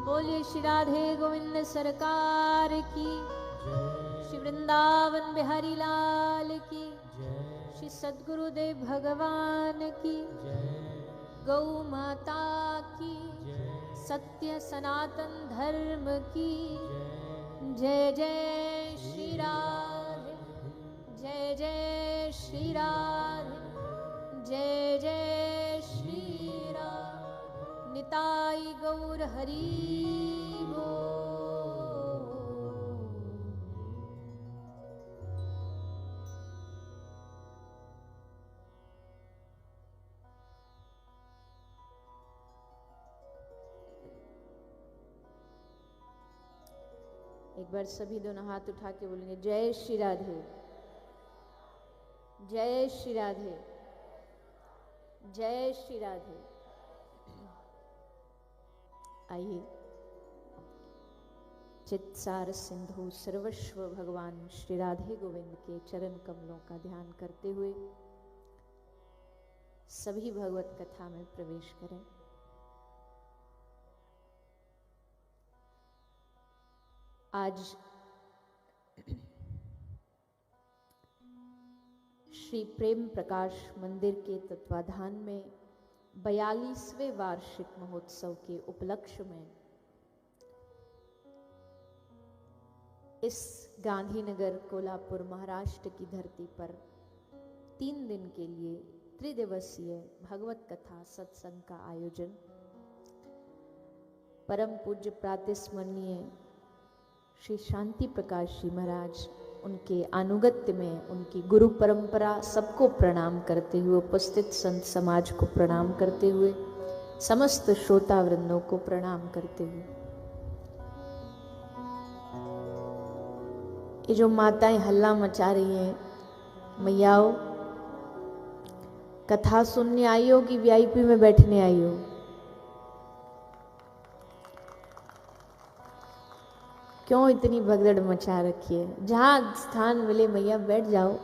बोलिए श्री राधे गोविंद सरकार की, श्री वृंदावन बिहारी लाल की, श्री सद्गुरुदेव भगवान की, गौ माता की, सत्य सनातन धर्म की जय जय श्री राधे, जय जय श्री राधे, जय जय श्री राधे। निताई गौर हरि बोल। एक बार सभी दोनों हाथ उठा के बोलेंगे जय श्री राधे, जय श्री राधे, जय श्री राधे। आइए चित्सार सिंधु सर्वस्व भगवान श्री राधे गोविंद के चरण कमलों का ध्यान करते हुए सभी भगवत कथा में प्रवेश करें। आज श्री प्रेम प्रकाश मंदिर के तत्वाधान में 42वें वार्षिक महोत्सव के उपलक्ष्य में इस गांधीनगर कोल्हापुर महाराष्ट्र की धरती पर 3 दिन के लिए त्रिदिवसीय भगवत कथा सत्संग का आयोजन परम पूज्य प्रातस्मरणीय श्री शांति प्रकाश जी महाराज, उनके अनुगत्य में उनकी गुरु परंपरा, सबको प्रणाम करते हुए, उपस्थित संत समाज को प्रणाम करते हुए, समस्त श्रोता वृंदों को प्रणाम करते हुए, ये जो माताएं हल्ला मचा रही हैं, मैयाओ कथा सुनने आई हो कि वीआईपी में बैठने आई हो? क्यों इतनी भगदड़ मचा रखी है? जहाँ स्थान मिले मैया बैठ जाओ,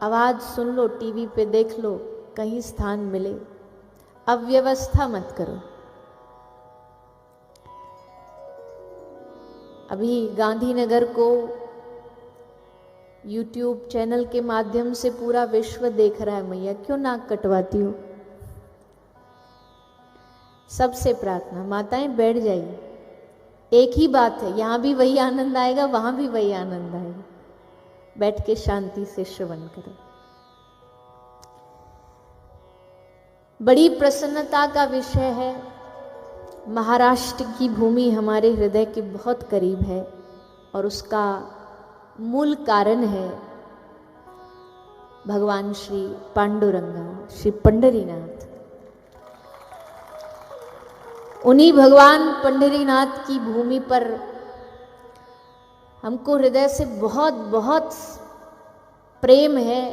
आवाज सुन लो, टीवी पे देख लो, कहीं स्थान मिले, अब व्यवस्था मत करो। अभी गांधीनगर को YouTube चैनल के माध्यम से पूरा विश्व देख रहा है, मैया क्यों नाक कटवाती हो? सबसे प्रार्थना, माताएं बैठ जाइए। एक ही बात है, यहां भी वही आनंद आएगा, वहां भी वही आनंद आएगा। बैठ के शांति से श्रवण करो। बड़ी प्रसन्नता का विषय है। महाराष्ट्र की भूमि हमारे हृदय के बहुत करीब है और उसका मूल कारण है भगवान श्री पांडुरंगा, श्री पंढरीनाथ। उन्हीं भगवान पंढरीनाथ की भूमि पर हमको हृदय से बहुत बहुत प्रेम है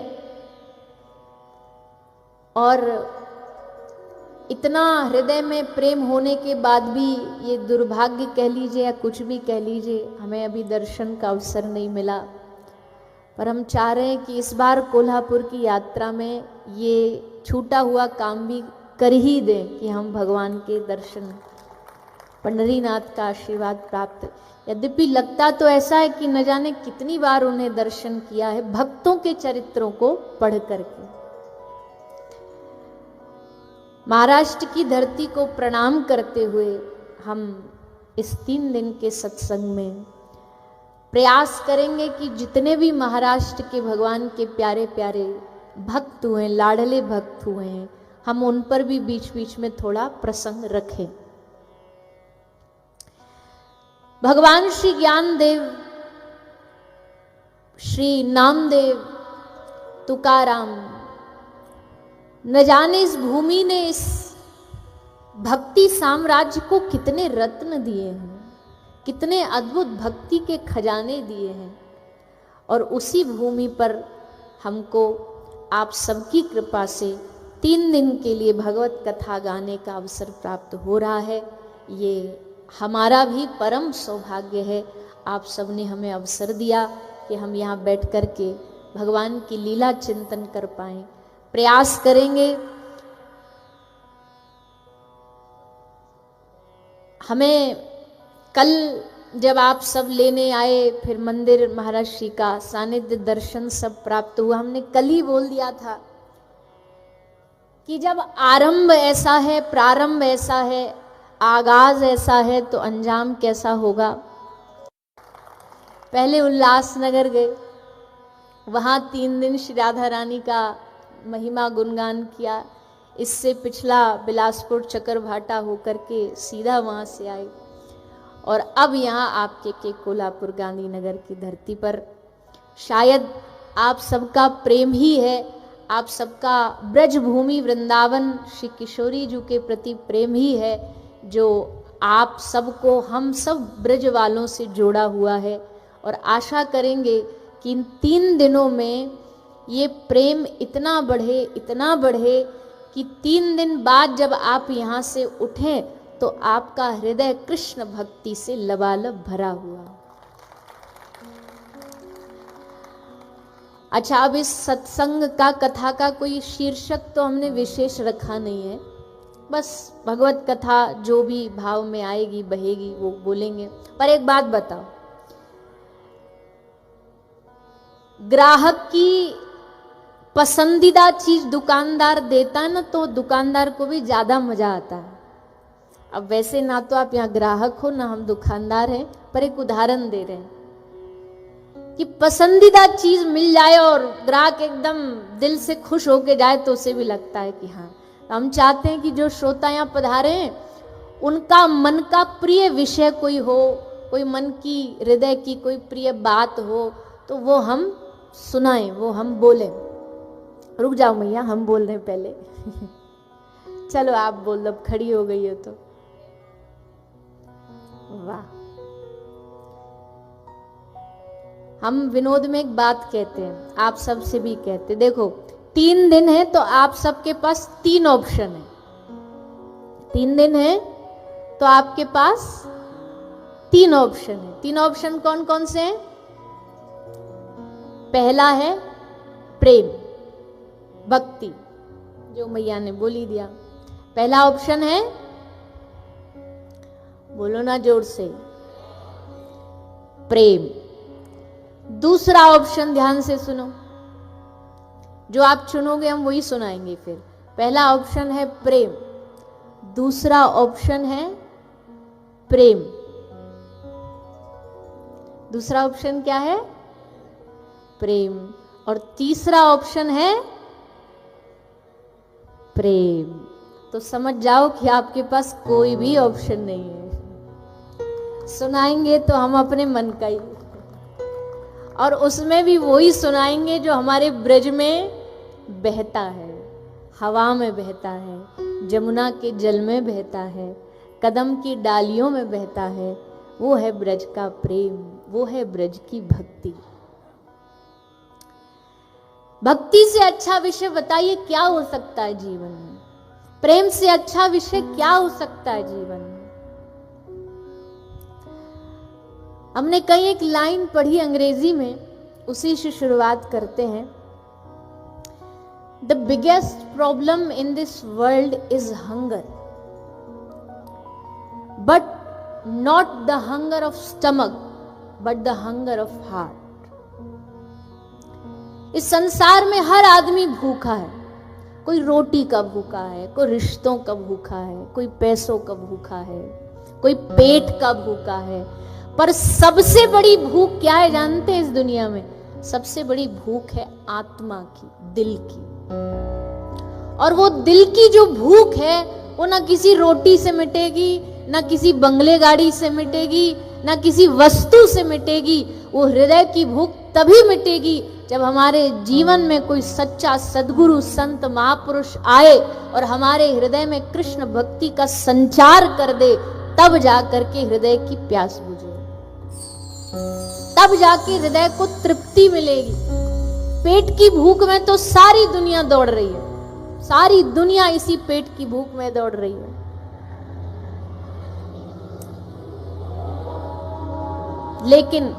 और इतना हृदय में प्रेम होने के बाद भी ये दुर्भाग्य कह लीजिए या कुछ भी कह लीजिए, हमें अभी दर्शन का अवसर नहीं मिला। पर हम चाह रहे हैं कि इस बार कोल्हापुर की यात्रा में ये छूटा हुआ काम भी कर ही दें कि हम भगवान के दर्शन, पंढरीनाथ का आशीर्वाद प्राप्त। यद्यपि लगता तो ऐसा है कि न जाने कितनी बार उन्हें दर्शन किया है भक्तों के चरित्रों को पढ़ करके। महाराष्ट्र की धरती को प्रणाम करते हुए हम इस 3 दिन के सत्संग में प्रयास करेंगे कि जितने भी महाराष्ट्र के भगवान के प्यारे प्यारे भक्त हुए, लाडले भक्त हुए हैं, हम उन पर भी बीच बीच में थोड़ा प्रसंग रखें। भगवान श्री ज्ञानदेव, श्री नामदेव, तुकाराम, न जाने इस भूमि ने इस भक्ति साम्राज्य को कितने रत्न दिए हैं, कितने अद्भुत भक्ति के खजाने दिए हैं। और उसी भूमि पर हमको आप सबकी कृपा से 3 दिन के लिए भगवत कथा गाने का अवसर प्राप्त हो रहा है। ये हमारा भी परम सौभाग्य है। आप सबने हमें अवसर दिया कि हम यहाँ बैठ कर के भगवान की लीला चिंतन कर पाएं। प्रयास करेंगे। हमें कल जब आप सब लेने आए, फिर मंदिर महाराज श्री का सानिध्य दर्शन सब प्राप्त हुआ। हमने कल ही बोल दिया था कि जब आरंभ ऐसा है, प्रारंभ ऐसा है, आगाज ऐसा है, तो अंजाम कैसा होगा। पहले उल्लासनगर गए, वहां 3 दिन श्री राधा रानी का महिमा गुणगान किया। इससे पिछला बिलासपुर चकरभाटा होकर के सीधा वहां से आए और अब यहाँ आपके के कोल्हापुर गांधीनगर की धरती पर शायद आप सबका प्रेम ही है, आप सबका ब्रजभूमि वृंदावन श्री किशोरी जी के प्रति प्रेम ही है जो आप सबको, हम सब ब्रज वालों से जोड़ा हुआ है। और आशा करेंगे कि इन 3 दिनों में ये प्रेम इतना बढ़े कि 3 दिन बाद जब आप यहाँ से उठें तो आपका हृदय कृष्ण भक्ति से लबालब भरा हुआ। अच्छा, अब इस सत्संग का, कथा का कोई शीर्षक तो हमने विशेष रखा नहीं है, बस भगवत कथा जो भी भाव में आएगी बहेगी वो बोलेंगे। पर एक बात बताओ, ग्राहक की पसंदीदा चीज दुकानदार देता है ना, तो दुकानदार को भी ज्यादा मजा आता है। अब वैसे ना तो आप यहाँ ग्राहक हो ना हम दुकानदार हैं, पर एक उदाहरण दे रहे हैं कि पसंदीदा चीज मिल जाए और ग्राहक एकदम दिल से खुश होके जाए तो उसे भी लगता है कि हाँ। हम चाहते हैं कि जो श्रोता यहाँ पधारे हैं उनका मन का प्रिय विषय कोई हो, कोई मन की हृदय की कोई प्रिय बात हो तो वो हम सुनाएं, वो हम बोलें। रुक जाओ मैया, हम बोल रहे हैं पहले। चलो आप बोल लो, अब खड़ी हो गई हो तो। वाह, हम विनोद में एक बात कहते हैं, आप सबसे भी कहते, देखो 3 दिन है तो आप सबके पास 3 ऑप्शन है। 3 दिन है तो आपके पास 3 ऑप्शन है। 3 ऑप्शन कौन कौन से हैं? पहला है प्रेम, भक्ति, जो मैया ने बोली दिया। पहला ऑप्शन है, बोलो ना जोर से, प्रेम। दूसरा ऑप्शन ध्यान से सुनो, जो आप चुनोगे हम वही सुनाएंगे फिर। पहला ऑप्शन है प्रेम, दूसरा ऑप्शन है प्रेम, दूसरा ऑप्शन क्या है? प्रेम, और तीसरा ऑप्शन है प्रेम। तो समझ जाओ कि आपके पास कोई भी ऑप्शन नहीं है। सुनाएंगे तो हम अपने मन का ही, और उसमें भी वही सुनाएंगे जो हमारे ब्रज में बहता है, हवा में बहता है, जमुना के जल में बहता है, कदम की डालियों में बहता है। वो है ब्रज का प्रेम, वो है ब्रज की भक्ति। भक्ति से अच्छा विषय बताइए क्या हो सकता है जीवन में? प्रेम से अच्छा विषय क्या हो सकता है जीवन में? हमने कई एक लाइन पढ़ी अंग्रेजी में, उसी से शुरुआत करते हैं। The biggest problem in this world is hunger, but not the hunger of stomach, but the hunger of heart. इस संसार में हर आदमी भूखा है। कोई रोटी का भूखा है, कोई रिश्तों का भूखा है, कोई पैसों का भूखा है, कोई पेट का भूखा है। पर सबसे बड़ी भूख क्या है जानते हैं इस दुनिया में? सबसे बड़ी भूख है आत्मा की, दिल की। और वो दिल की जो भूख है वो ना किसी रोटी से मिटेगी, ना किसी बंगले गाड़ी से मिटेगी, ना किसी वस्तु से मिटेगी। वो हृदय की भूख तभी मिटेगी जब हमारे जीवन में कोई सच्चा सद्गुरु संत महापुरुष आए और हमारे हृदय में कृष्ण भक्ति का संचार कर दे, तब जाकर के हृदय की प्यास बुझे, तब जाके हृदय को तृप्ति मिलेगी। पेट की भूख में तो सारी दुनिया दौड़ रही है, सारी दुनिया इसी पेट की भूख में दौड़ रही है। लेकिन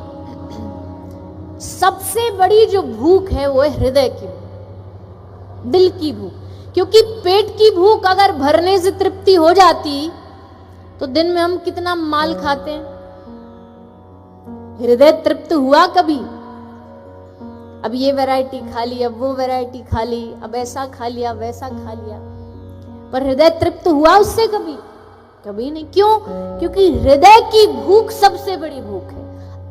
सबसे बड़ी जो भूख है वो है हृदय की भूख, दिल की भूख। क्योंकि पेट की भूख अगर भरने से तृप्ति हो जाती तो दिन में हम कितना माल खाते हैं, हृदय तृप्त हुआ कभी? अब ये वैरायटी खा ली, अब वो वैरायटी खा ली, अब ऐसा खा लिया, वैसा खा लिया, पर हृदय तृप्त हुआ उससे कभी? कभी नहीं। क्यों? क्योंकि हृदय की भूख सबसे बड़ी भूख है,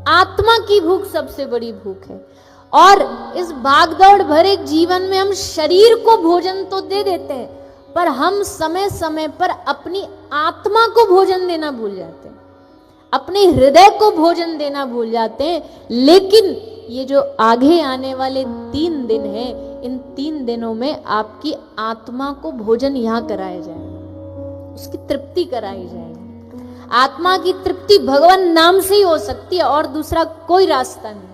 आत्मा की भूख सबसे बड़ी भूख है। और इस भागदौड़ भरे जीवन में हम शरीर को भोजन तो दे देते हैं, पर हम समय समय पर अपनी आत्मा को भोजन देना भूल जाते हैं, अपने हृदय को भोजन देना भूल जाते हैं। लेकिन ये जो आगे आने वाले 3 दिन हैं, इन 3 दिनों में आपकी आत्मा को भोजन यहां कराया जाएगा, उसकी तृप्ति कराई जाएगी। आत्मा की तृप्ति भगवान नाम से ही हो सकती है, और दूसरा कोई रास्ता नहीं।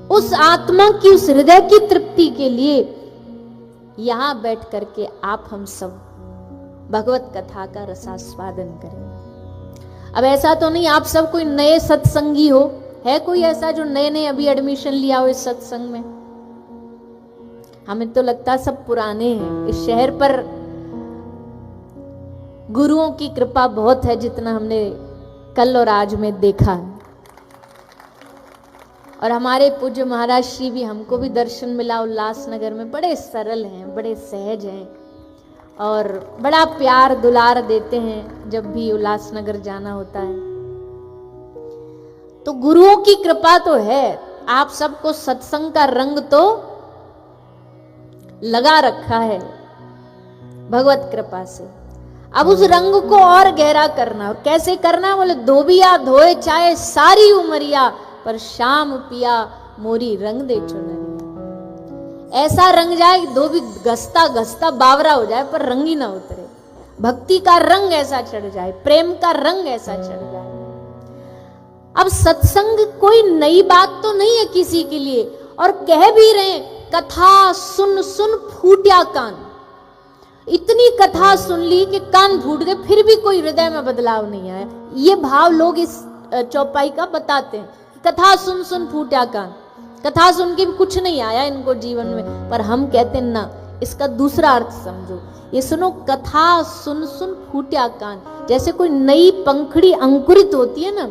उस आत्मा की, उस हृदय की तृप्ति के लिए यहां बैठ करके आप हम सब भगवत कथा का रसास्वादन करेंगे। अब ऐसा तो नहीं आप सब कोई नए सत्संगी हो, है कोई ऐसा जो नए नए अभी एडमिशन लिया हो इस सत्संग में? हमें तो लगता है सब पुराने हैं। इस शहर पर गुरुओं की कृपा बहुत है, जितना हमने कल और आज में देखा है। और हमारे पूज्य महाराज श्री भी, हमको भी दर्शन मिला उल्लासनगर में, बड़े सरल हैं, बड़े सहज हैं और बड़ा प्यार दुलार देते हैं जब भी उल्लासनगर जाना होता है। तो गुरुओं की कृपा तो है, आप सबको सत्संग का रंग तो लगा रखा है भगवत कृपा से। अब उस रंग को और गहरा करना, और कैसे करना? बोले धोबिया धोए चाहे सारी उमरिया, पर शाम पिया मोरी रंग दे चुनरिया। ऐसा रंग जाए कि धोबी घसता घसता बावरा हो जाए पर रंग ही ना उतरे। भक्ति का रंग ऐसा चढ़ जाए, प्रेम का रंग ऐसा चढ़ जाए। अब सत्संग कोई नई बात तो नहीं है किसी के लिए, और कह भी रहे कथा सुन सुन फूटिया कान। इतनी कथा सुन ली कि कान फूट गए, फिर भी कोई हृदय में बदलाव नहीं आया। ये भाव लोग इस चौपाई का बताते हैं, कथा सुन सुन फूटिया कान। कथा सुन के भी कुछ नहीं आया इनको जीवन में, पर हम कहते हैं ना, इसका दूसरा अर्थ समझो। ये सुनो, कथा सुन सुन फूटिया कान। जैसे कोई नई पंखड़ी अंकुरित होती है ना,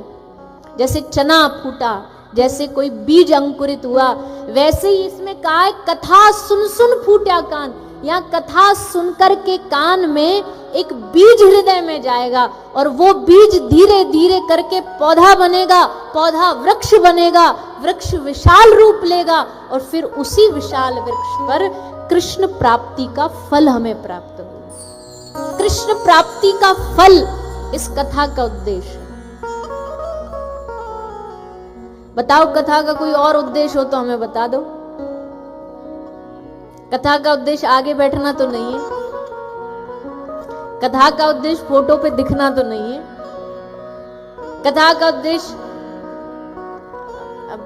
जैसे चना फूटा, जैसे कोई बीज अंकुरित हुआ, वैसे ही इसमें कहा है कथा सुन सुन फूटिया कान। यहाँ कथा सुनकर के कान में एक बीज हृदय में जाएगा, और वो बीज धीरे धीरे करके पौधा बनेगा, पौधा वृक्ष बनेगा, वृक्ष विशाल रूप लेगा, और फिर उसी विशाल वृक्ष पर कृष्ण प्राप्ति का फल हमें प्राप्त होगा। कृष्ण प्राप्ति का फल इस कथा का उद्देश्य है। बताओ, कथा का कोई और उद्देश्य हो तो हमें बता दो। कथा का उद्देश्य आगे बैठना तो नहीं है, कथा का उद्देश्य फोटो पे दिखना तो नहीं है, कथा का उद्देश्य, अब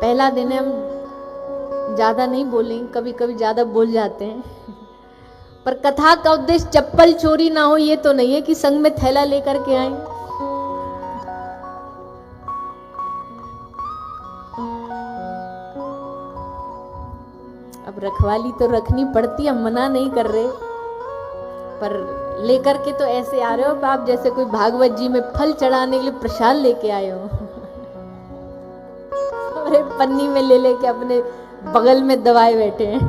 पहला दिन है, हम ज्यादा नहीं बोलेंगे, कभी कभी ज्यादा बोल जाते हैं, पर कथा का उद्देश्य चप्पल चोरी ना हो ये तो नहीं है कि संग में थैला लेकर के आए। अब रखवाली तो रखनी पड़ती है, हम मना नहीं कर रहे, पर लेकर के तो ऐसे आ रहे हो आप जैसे कोई भागवत जी में फल चढ़ाने के लिए प्रसाद लेके आए हो। अरे पन्नी में ले लेके अपने बगल में दबाए बैठे हैं।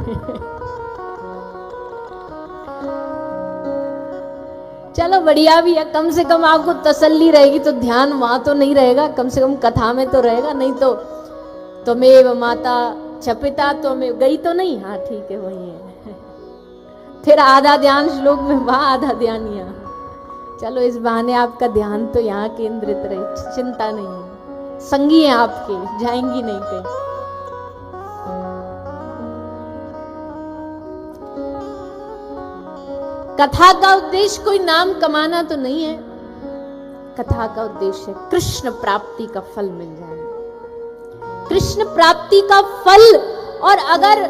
चलो बढ़िया भी है, कम से कम आपको तसल्ली रहेगी, तो ध्यान वहां तो नहीं रहेगा, कम से कम कथा में तो रहेगा। नहीं तो तुमेव माता छपिता तो में गई तो नहीं, हाँ ठीक है वही है। फिर आधा ध्यान श्लोक में वहां, आधा ध्यान यहाँ। चलो इस बहाने आपका ध्यान तो यहाँ केंद्रित रहे, चिंता नहीं है, संगी हैं आपके, जाएंगी नहीं कहीं। कथा का उद्देश्य कोई नाम कमाना तो नहीं है, कथा का उद्देश्य कृष्ण प्राप्ति का फल मिल जाए, कृष्ण प्राप्ति का फल। और अगर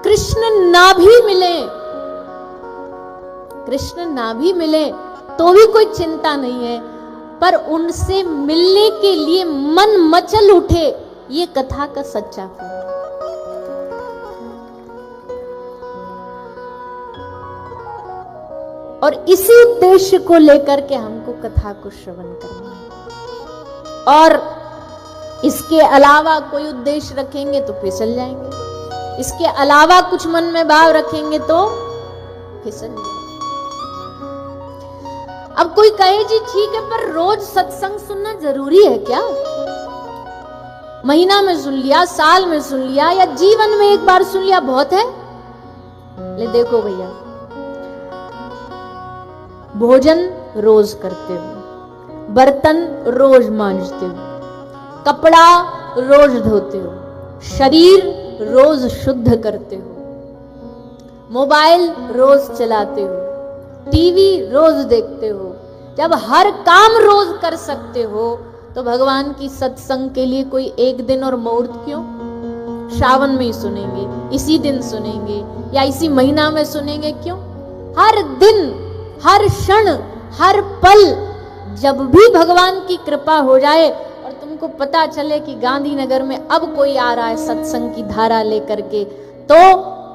कृष्ण ना भी मिले, कृष्ण ना भी मिले तो भी कोई चिंता नहीं है, पर उनसे मिलने के लिए मन मचल उठे, ये कथा का सच्चा फल। और इसी उद्देश्य को लेकर के हमको कथा को श्रवण करना है। और इसके अलावा कोई उद्देश्य रखेंगे तो फिसल जाएंगे, इसके अलावा कुछ मन में भाव रखेंगे तो फिसल जाएंगे। अब कोई कहे जी ठीक है, पर रोज सत्संग सुनना जरूरी है क्या? महीना में सुन लिया, साल में सुन लिया, या जीवन में एक बार सुन लिया बहुत है? ले देखो भैया, भोजन रोज करते हो, बर्तन रोज मांजते हो, कपड़ा रोज धोते हो, शरीर रोज शुद्ध करते हो, मोबाइल रोज चलाते हो, टीवी रोज देखते हो। जब हर काम रोज कर सकते हो तो भगवान की सत्संग के लिए कोई एक दिन और मुहूर्त क्यों? श्रावण में ही सुनेंगे, इसी दिन सुनेंगे, या इसी महीना में सुनेंगे, क्यों? हर दिन, हर क्षण, हर पल जब भी भगवान की कृपा हो जाए और तुमको पता चले कि गांधीनगर में अब कोई आ रहा है सत्संग की धारा लेकर के, तो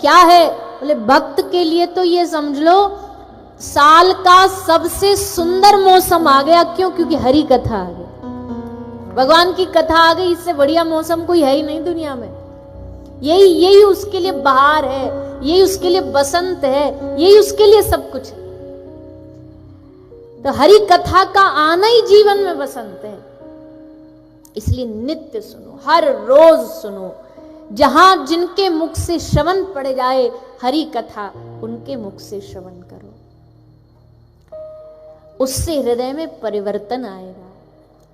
क्या है? बोले भक्त के लिए तो ये समझ लो साल का सबसे सुंदर मौसम आ गया। क्यों? क्योंकि हरि कथा आ गई, भगवान की कथा आ गई। इससे बढ़िया मौसम कोई है ही नहीं दुनिया में। यही उसके लिए बहार है, यही उसके लिए बसंत है, यही उसके लिए सब कुछ है। तो हरि कथा का आना ही जीवन में बसंत है। इसलिए नित्य सुनो, हर रोज सुनो। जहां जिनके मुख से श्रवण पड़ जाए हरि कथा, उनके मुख से श्रवण करो, उससे हृदय में परिवर्तन आएगा,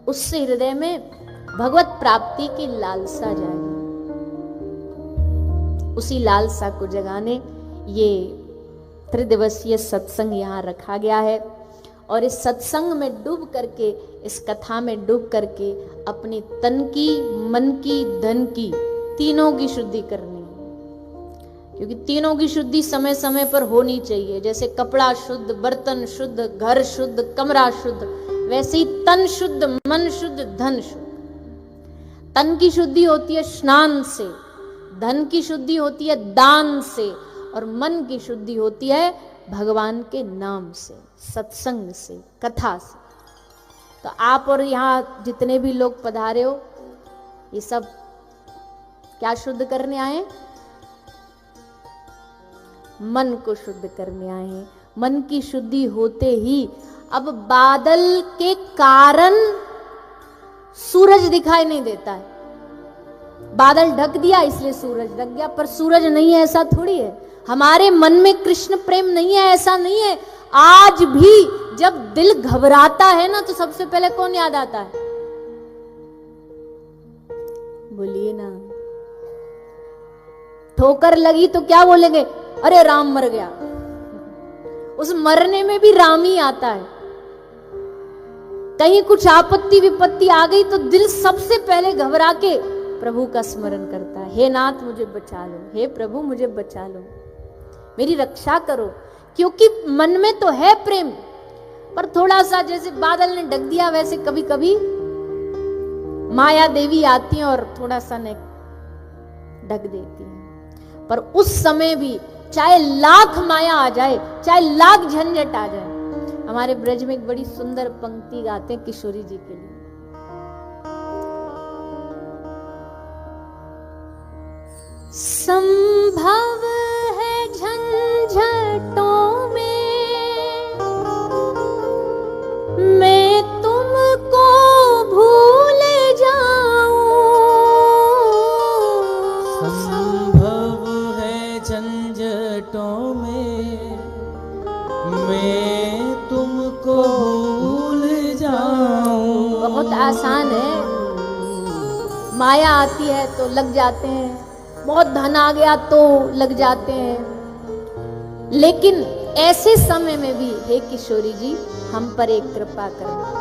उससे हृदय में भगवत प्राप्ति की लालसा जाएगी। उसी लालसा को जगाने ये त्रिदिवसीय सत्संग यहाँ रखा गया है। और इस सत्संग में डूब करके, इस कथा में डूब करके अपने तन की, मन की, धन की, तीनों की शुद्धि करनी है। क्योंकि तीनों की शुद्धि समय समय पर होनी चाहिए। जैसे कपड़ा शुद्ध, बर्तन शुद्ध, घर शुद्ध, कमरा शुद्ध, वैसे ही तन शुद्ध, मन शुद्ध, धन शुद्ध। तन की शुद्धि होती है स्नान से, धन की शुद्धि होती है दान से, और मन की शुद्धि होती है भगवान के नाम से, सत्संग से, कथा से। तो आप और यहाँ जितने भी लोग पधारे हो, ये सब क्या शुद्ध करने आए? मन को शुद्ध करने आए हैं। मन की शुद्धि होते ही अब बादल के कारण सूरज दिखाई नहीं देता है। बादल ढक दिया इसलिए सूरज ढक गया, पर सूरज नहीं है ऐसा थोड़ी है। हमारे मन में कृष्ण प्रेम नहीं है ऐसा नहीं है। आज भी जब दिल घबराता है ना, तो सबसे पहले कौन याद आता है? बोलिए ना। ठोकर लगी तो क्या बोलेंगे? अरे राम मर गया। उस मरने में भी राम ही आता है। कहीं कुछ आपत्ति विपत्ति आ गई तो दिल सबसे पहले घबरा के प्रभु का स्मरण करता है। हे नाथ मुझे बचा लो, हे प्रभु मुझे बचा लो, मेरी रक्षा करो। क्योंकि मन में तो है प्रेम, पर थोड़ा सा जैसे बादल ने ढक दिया, वैसे कभी कभी माया देवी आती है और थोड़ा सा ने ढक देती है। पर उस समय भी चाहे लाख माया आ जाए, चाहे लाख झंझट आ जाए, हमारे ब्रज में एक बड़ी सुंदर पंक्ति गाते हैं किशोरी जी के लिए। संभव है झंझटों में मैं तुमको भूल जाऊं। संभव है झंझटों में मैं तुमको भूल जाऊं। बहुत आसान है। माया आती है तो लग जाते हैं, बहुत धन आ गया तो लग जाते हैं, लेकिन ऐसे समय में भी हे किशोरी जी हम पर एक कृपा करना।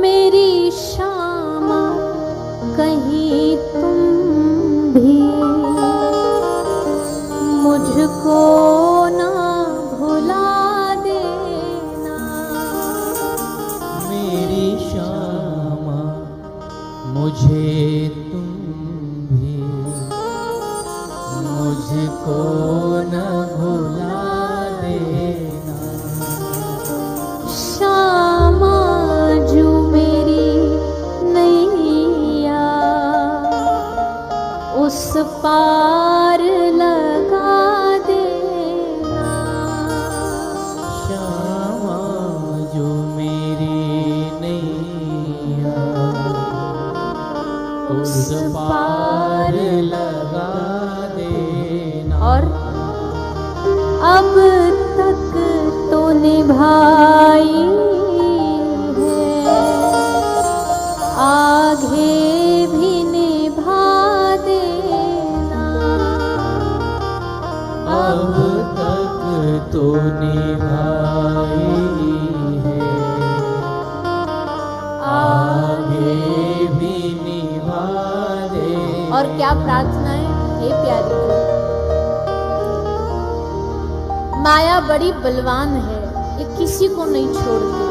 मेरी श्यामा कहीं तुम भी मुझको ना भुला देना। मेरी श्यामा मुझे तुम भी मुझको न भुला देना। श्यामा जो निभाई है, आगे भी निभा देना। अब तक तो निभाई है, आगे भी निभा दे। और क्या प्रार्थना है हे प्यारी जी, माया बड़ी बलवान है, ये किसी को नहीं छोड़ती।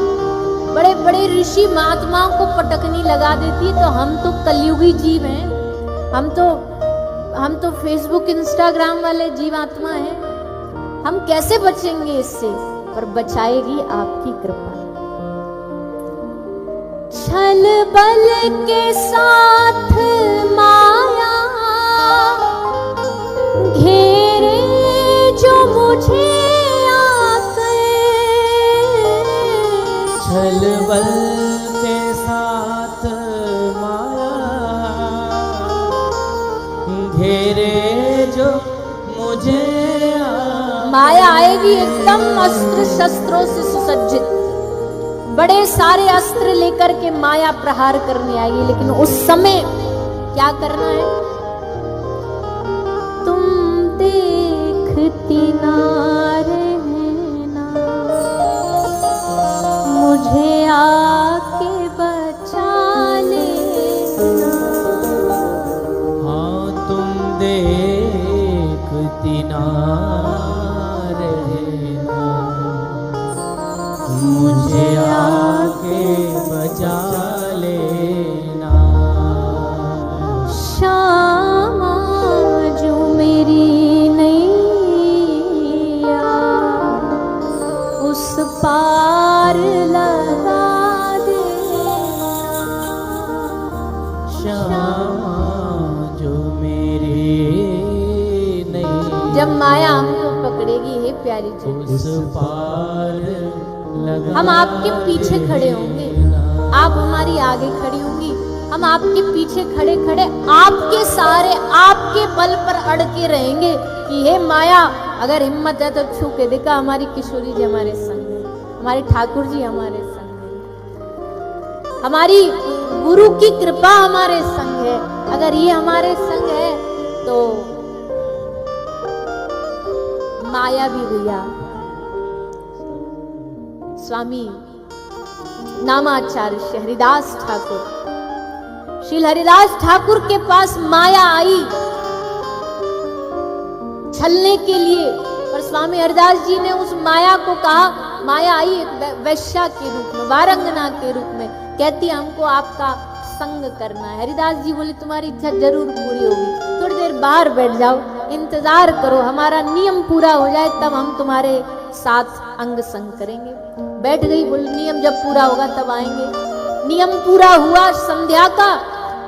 बड़े बड़े ऋषि महात्माओं को पटकनी लगा देती है, तो हम तो कलयुगी जीव हैं, हम तो फेसबुक इंस्टाग्राम वाले जीवात्मा हैं, हम कैसे बचेंगे इससे? पर बचाएगी आपकी कृपा। छल बल के साथ माया घेरे जो मुझे आकर, छल बल के साथ माया घेरे जो मुझे माया आएगी एकदम अस्त्र शस्त्रों से सुसज्जित, बड़े सारे अस्त्र लेकर के माया प्रहार करने आएगी। लेकिन उस समय क्या करना है? तुम देखती ना रहना, मुझे आके बचा लेना। हाँ तुम देखती ना रहना, मुझे आके बचा लेना। श्यामा जो मेरी नैया उस पार लगा देना। श्यामा जो मेरे नहीं, जब माया हमको पकड़ेगी हे प्यारी जी, उस पार लगा हम आपके पीछे खड़े होंगे, आप हमारी आगे खड़ी होंगी, हम आपके पीछे खड़े खड़े आपके सहारे आपके बल पर अड़के रहेंगे कि हे माया अगर हिम्मत है तो छू के देखा, हमारी किशोरी जी हमारे संग है, हमारे ठाकुर जी हमारे संग है, हमारी गुरु की कृपा हमारे संग है। अगर ये हमारे संग है तो माया भी भैया। स्वामी नामाचार्य हरिदास ठाकुर, श्री हरिदास ठाकुर के पास माया आई छलने के लिए, पर स्वामी हरिदास जी ने उस माया को कहा, माया आई एक वैश्या के रूप में, वारंगना के रूप में, कहती हमको आपका संग करना है। हरिदास जी बोले तुम्हारी इच्छा जरूर पूरी होगी, थोड़ी देर बाहर बैठ जाओ, इंतजार करो, हमारा नियम पूरा हो जाए तब हम तुम्हारे साथ अंग संग करेंगे। बैठ गई, बोल नियम जब पूरा होगा तब आएंगे। नियम पूरा हुआ संध्या का,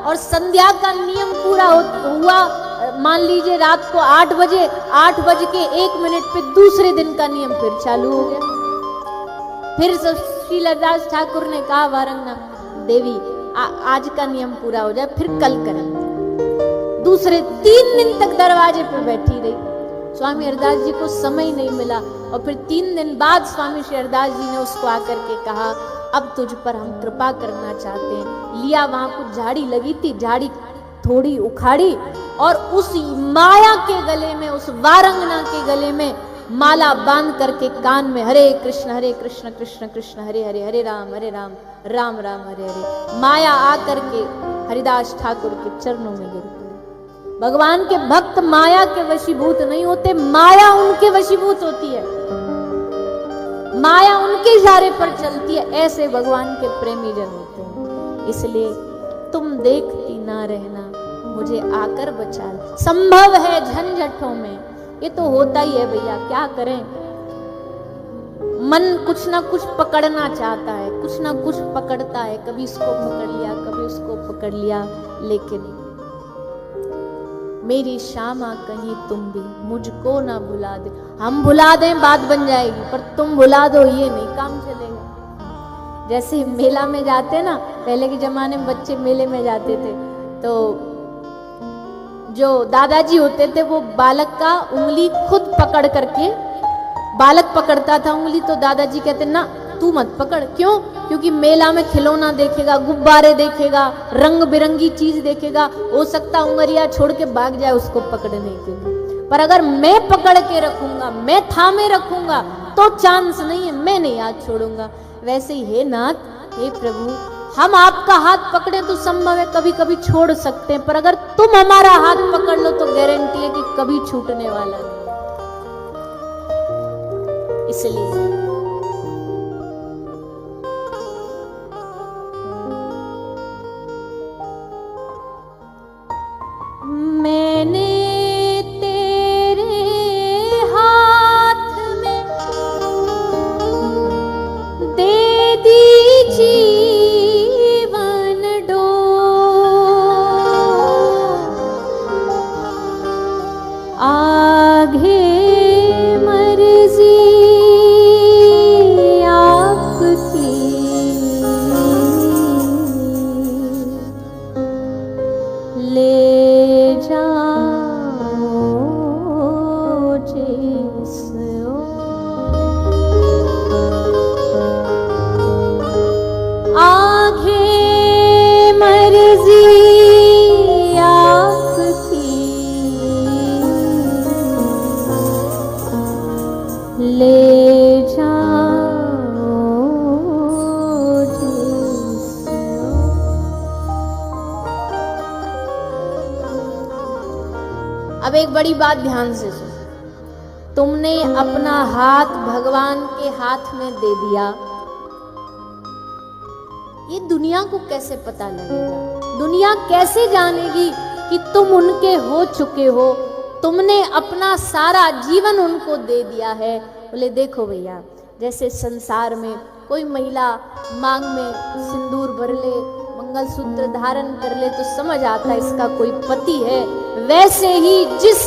और संध्या का नियम पूरा हुआ, मान लीजिए रात को 8 बजे, 8 बज के 1 मिनट पे दूसरे दिन का नियम फिर चालू हो गया। फिर श्री हरिदास ठाकुर ने कहा वारंगना देवी आज का नियम पूरा हो जाए, फिर कल करेंगे। दूसरे 3 दिन तक दरवाजे पे बैठी रही, स्वामी हरिदास जी को समय नहीं मिला, और फिर 3 दिन बाद स्वामी श्री हरिदास जी ने उसको आकर के कहा अब तुझ पर हम कृपा करना चाहते हैं। लिया, वहां कुछ झाड़ी लगी थी, झाड़ी थोड़ी उखाड़ी और उस माया के गले में, उस वारंगना के गले में माला बांध करके कान में हरे कृष्ण कृष्ण कृष्ण हरे हरे, हरे राम राम राम हरे हरे। माया आकर के हरिदास ठाकुर के चरणों में गिर गई। भगवान के भक्त माया के वशीभूत नहीं होते, माया उनके वशीभूत होती है, माया उनके इशारे पर चलती है, ऐसे भगवान के प्रेमी जन होते हैं। इसलिए तुम देखती ना रहना, मुझे आकर बचा लो। संभव है झंझटों में, ये तो होता ही है भैया, क्या करें, मन कुछ ना कुछ पकड़ना चाहता है, कुछ ना कुछ पकड़ता है, कभी इसको पकड़ लिया कभी उसको पकड़ लिया, लेकिन मेरी श्यामा कहीं तुम भी मुझको ना भुला दे। हम भुला दें बात बन जाएगी, पर तुम भुला दो ये नहीं काम चलेगा। जैसे मेला में जाते ना, पहले के जमाने में बच्चे मेले में जाते थे तो जो दादाजी होते थे वो बालक का उंगली खुद पकड़ करके बालक पकड़ता था उंगली तो दादाजी कहते ना तू मत पकड़। क्यों? क्योंकि मेला में खिलौना देखेगा, गुब्बारे देखेगा, रंग बिरंगी चीज देखेगा, हो सकता उंगलियां छोड़ के भाग जाए उसको पकड़ने के लिए। पर अगर मैं पकड़ के रखूंगा, मैं थामे रखूंगा तो चांस नहीं है, मैं नहीं हाथ छोड़ूंगा। वैसे ही हे नाथ, हे प्रभु, हम आपका हाथ पकड़े तो संभव है कभी कभी छोड़ सकते हैं, पर अगर तुम हमारा हाथ पकड़ लो तो गारंटी है कि कभी छूटने वाला नहीं। इसलिए मैंने तेरे हाथ में दे दी जीवन डोर, आगे मर्जी आपकी, ले जाओ जिस ओर, आगे मर्जी आपकी, ले जाओ जिस ओर। अब एक बड़ी बात ध्यान से सुनो, तुमने अपना हाथ भगवान के हाथ में दे दिया, ये दुनिया को कैसे पता लगेगा? दुनिया कैसे जानेगी कि तुम उनके हो चुके हो? तुमने अपना सारा जीवन उनको दे दिया है। बोले देखो भैया, जैसे संसार में कोई महिला मांग में सिंदूर भर ले, मंगलसूत्र धारण कर ले तो समझ आता इसका कोई पति है, वैसे ही जिस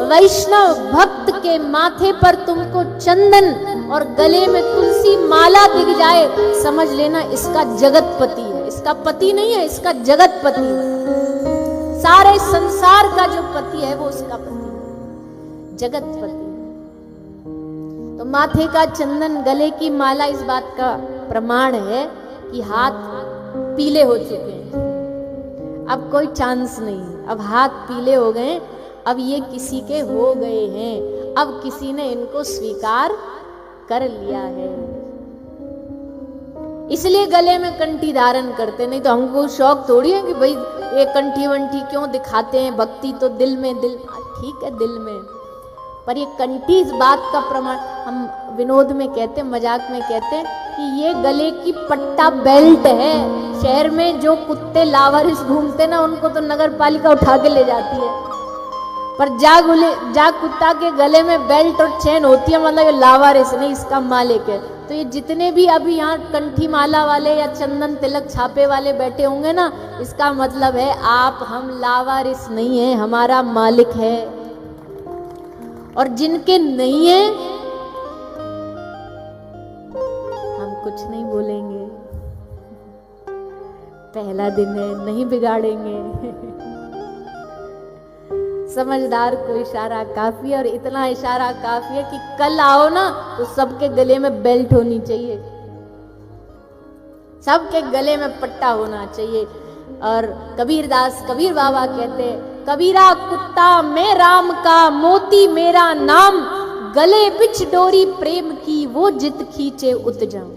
वैष्णव भक्त के माथे पर तुमको चंदन और गले में तुलसी माला दिख जाए, समझ लेना इसका जगत पति है। इसका पति नहीं है, इसका जगत पति है। सारे संसार का जो पति है वो उसका पति है, जगत पति है। तो माथे का चंदन, गले की माला इस बात का प्रमाण है कि हाथ पीले हो चुके हैं, अब कोई चांस नहीं, अब हाथ पीले हो गए, अब ये किसी के हो गए हैं, अब किसी ने इनको स्वीकार कर लिया है। इसलिए गले में कंठी धारण करते, नहीं तो हमको शौक थोड़ी है कि भाई ये कंठी वंठी क्यों दिखाते हैं, भक्ति तो दिल में, दिल ठीक है दिल में, पर ये कंठी इस बात का प्रमाण, हम विनोद में कहते, मजाक में कहते कि ये गले की पट्टा बेल्ट है। शहर में जो कुत्ते लावारिस घूमते ना, उनको तो नगर पालिका उठा के ले जाती है, पर जा कुत्ता के गले में बेल्ट और चेन होती है, मतलब ये लावारिस नहीं, इसका मालिक है। तो ये जितने भी अभी यहाँ कंठी माला वाले या चंदन तिलक छापे वाले बैठे होंगे ना, इसका मतलब है आप हम लावारिस नहीं है, हमारा मालिक है। और जिनके नहीं है हम कुछ नहीं बोलेंगे, पहला दिन है, नहीं बिगाड़ेंगे। समझदार को इशारा काफी है, और इतना इशारा काफी है कि कल आओ ना तो सबके गले में बेल्ट होनी चाहिए, सबके गले में पट्टा होना चाहिए। और कबीर बाबा कहते, कबीरा कुत्ता मैं राम का, मोती मेरा नाम, गले बिच डोरी प्रेम की, वो जित खींचे उत जाऊं।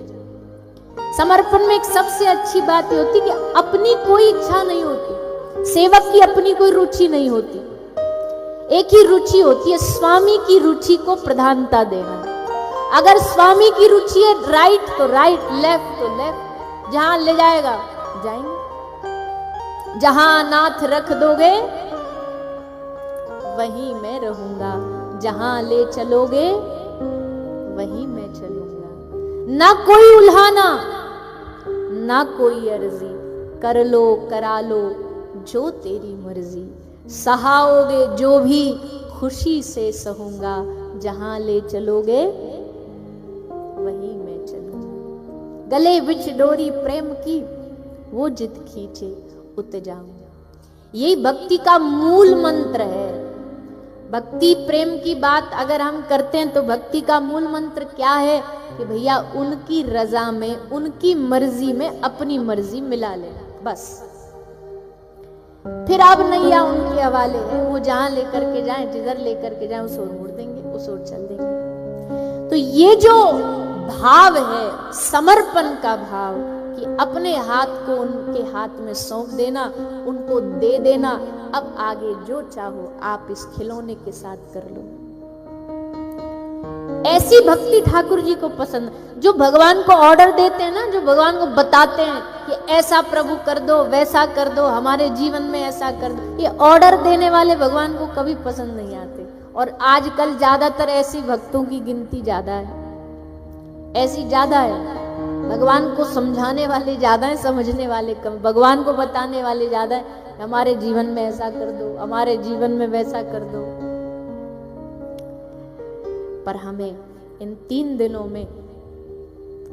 समर्पण में एक सबसे अच्छी बात होती कि अपनी कोई इच्छा नहीं होती, सेवक की अपनी कोई रुचि नहीं होती, एक ही रुचि होती है, स्वामी की रुचि को प्रधानता देना। अगर स्वामी की रुचि है राइट तो राइट, लेफ्ट तो लेफ्ट, जहां ले जाएगा जाएंगे, जहां नाथ रख दोगे वहीं मैं रहूंगा, जहां ले चलोगे वहीं मैं चलूंगा। ना कोई उल्हाना, ना कोई अर्जी, कर लो करा लो जो तेरी मर्जी, सहाओगे जो भी खुशी से सहूंगा, जहां ले चलोगे वहीं मैं चलूंगा। गले बिच डोरी प्रेम की, वो जित खींचे उत जाऊंगा। यही भक्ति का मूल मंत्र है। भक्ति प्रेम की बात अगर हम करते हैं तो भक्ति का मूल मंत्र क्या है कि भैया उनकी रजा में, उनकी मर्जी में अपनी मर्जी मिला लेना, बस। फिर अब नैया उनके हवाले है, वो जहां लेकर के जाए, जिधर लेकर के जाए, उस ओर मुड़ देंगे, उस ओर चल देंगे। तो ये जो भाव है समर्पण का भाव कि अपने हाथ को उनके हाथ में सौंप देना, उनको दे देना, अब आगे जो चाहो आप इस खिलौने के साथ कर लो। ऐसी भक्ति ठाकुर जी को पसंद, जो भगवान को ऑर्डर देते हैं ना, जो भगवान को बताते हैं कि ऐसा प्रभु कर दो, वैसा कर दो, हमारे जीवन में ऐसा कर दो, ये ऑर्डर देने वाले भगवान को कभी पसंद नहीं आते। और आजकल ज्यादातर ऐसी भक्तों की गिनती ज्यादा है, ऐसी ज्यादा है। भगवान को समझाने वाले ज्यादा है, समझने वाले कम। भगवान को बताने वाले ज्यादा है, हमारे जीवन में ऐसा कर दो, हमारे जीवन में वैसा कर दो। पर हमें इन 3 दिनों में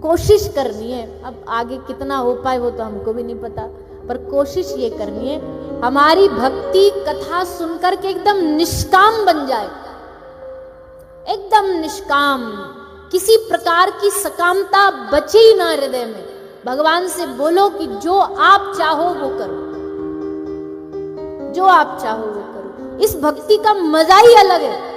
कोशिश करनी है, अब आगे कितना हो पाए वो तो हमको भी नहीं पता, पर कोशिश ये करनी है हमारी भक्ति कथा सुनकर के एकदम निष्काम बन जाए, एकदम निष्काम, किसी प्रकार की सकामता बचे ही ना हृदय में। भगवान से बोलो कि जो आप चाहो वो करो, जो आप चाहो वो करो। इस भक्ति का मजा ही अलग है।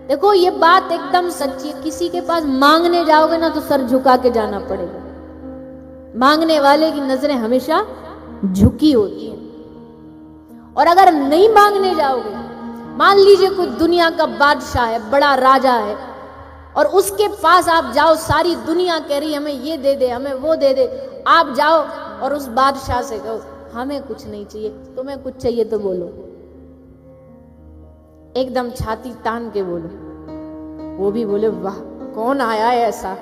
देखो ये बात एकदम सच्ची है, किसी के पास मांगने जाओगे ना तो सर झुका के जाना पड़ेगा। मांगने वाले की नजरें हमेशा झुकी होती हैं। और अगर नहीं मांगने जाओगे, मान लीजिए कोई दुनिया का बादशाह है, बड़ा राजा है, और उसके पास आप जाओ, सारी दुनिया कह रही हमें ये दे दे, हमें वो दे दे, आप जाओ और उस बादशाह से कहो हमें कुछ नहीं चाहिए, तुम्हें कुछ चाहिए तो बोलो, एकदम छाती तान के बोलो, वो भी बोले वाह कौन आया है ऐसा।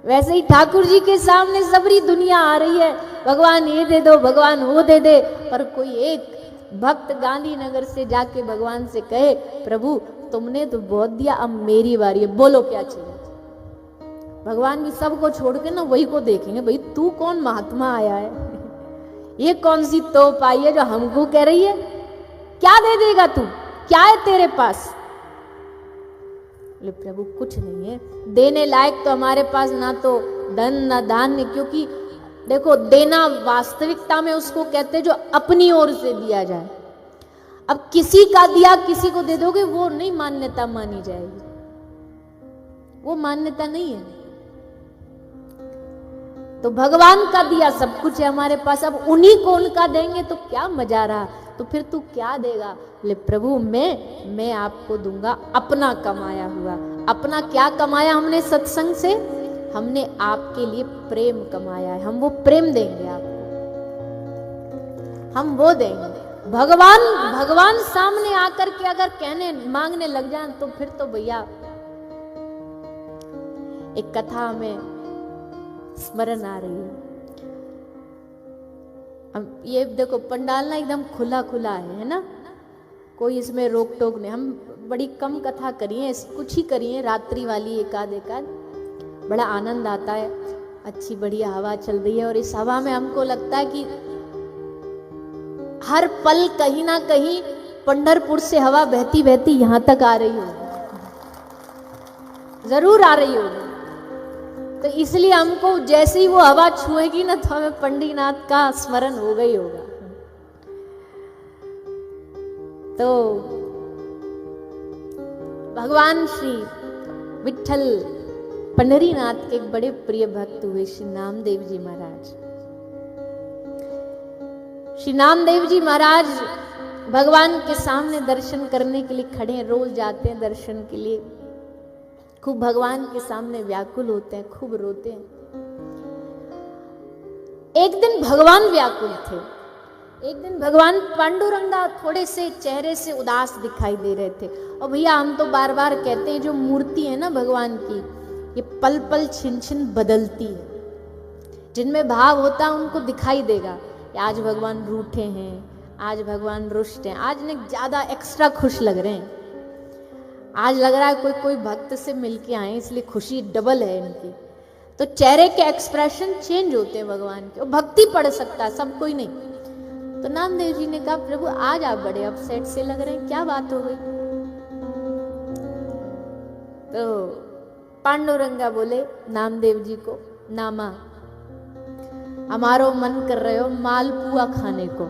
वैसे ही ठाकुर जी के सामने सबरी दुनिया आ रही है, भगवान ये दे दो, भगवान वो दे दे, पर कोई एक भक्त गांधीनगर से जाके भगवान से कहे प्रभु तुमने तो बहुत दिया, अब मेरी बारी है, बोलो क्या चाहिए। भगवान भी सबको छोड़ के ना वही को देखेंगे, भाई तू कौन महात्मा आया है, ये कौन सी तोप आई है जो हमको कह रही है, क्या दे देगा तू, क्या है तेरे पास। बोले प्रभु कुछ नहीं है, देने लायक तो हमारे पास ना तो धन ना धान्य, क्योंकि देखो देना वास्तविकता में उसको कहते जो अपनी ओर से दिया जाए। अब किसी का दिया किसी को दे दोगे वो नहीं मान्यता मानी जाएगी, वो मान्यता नहीं है। तो भगवान का दिया सब कुछ है हमारे पास, अब उन्हीं को उनका देंगे तो क्या मजा रहा। तो फिर तू क्या देगा। बोले प्रभु मैं आपको दूंगा अपना कमाया हुआ। अपना क्या कमाया हमने सत्संग से, हमने आपके लिए प्रेम कमाया है, हम वो प्रेम देंगे आपको, हम वो देंगे। भगवान सामने आकर के अगर कहने मांगने लग जाए तो फिर तो भैया एक कथा हमें स्मरण आ रही है। हम ये देखो पंडाल ना एकदम खुला खुला है ना, कोई इसमें रोक टोक नहीं। हम बड़ी कम कथा करिए, कुछ ही करिए, रात्रि वाली एकाध, बड़ा आनंद आता है, अच्छी बढ़िया हवा चल रही है और इस हवा में हमको लगता है कि हर पल कहीं ना कहीं पंढरपुर से हवा बहती बहती यहां तक आ रही होगी, जरूर आ रही होगी। तो इसलिए हमको जैसे ही वो हवा छुएगी ना तो हमें पंडीनाथ का स्मरण होगा ही होगा। तो भगवान श्री विठल पंढरीनाथ के एक बड़े प्रिय भक्त हुए श्री नामदेव जी महाराज। श्री नामदेव जी महाराज भगवान के सामने दर्शन करने के लिए खड़े हैं, रोज जाते हैं दर्शन के लिए, खूब भगवान के सामने व्याकुल होते हैं, खूब रोते हैं। एक दिन भगवान व्याकुल थे, एक दिन भगवान पांडुरंगा थोड़े से चेहरे से उदास दिखाई दे रहे थे। और भैया हम तो बार बार कहते हैं जो मूर्ति है ना भगवान की, ये पल पल छिन छिन बदलती है, जिनमें भाव होता है उनको दिखाई देगा। आज भगवान रूठे हैं, आज भगवान रुष्ट हैं, आज ने ज्यादा एक्स्ट्रा खुश लग रहे हैं, आज लग रहा है कोई भक्त से मिलके आए इसलिए खुशी डबल है इनकी। तो चेहरे के एक्सप्रेशन चेंज होते हैं भगवान के, और भक्ति पढ़ सकता है सब कोई नहीं। तो नामदेव जी ने कहा प्रभु आज आप बड़े अपसेट से लग रहे हैं, क्या बात हो गई? तो पांडुरंगा बोले नामदेव जी को, नामा हमारो मन कर रहे हो मालपुआ खाने को।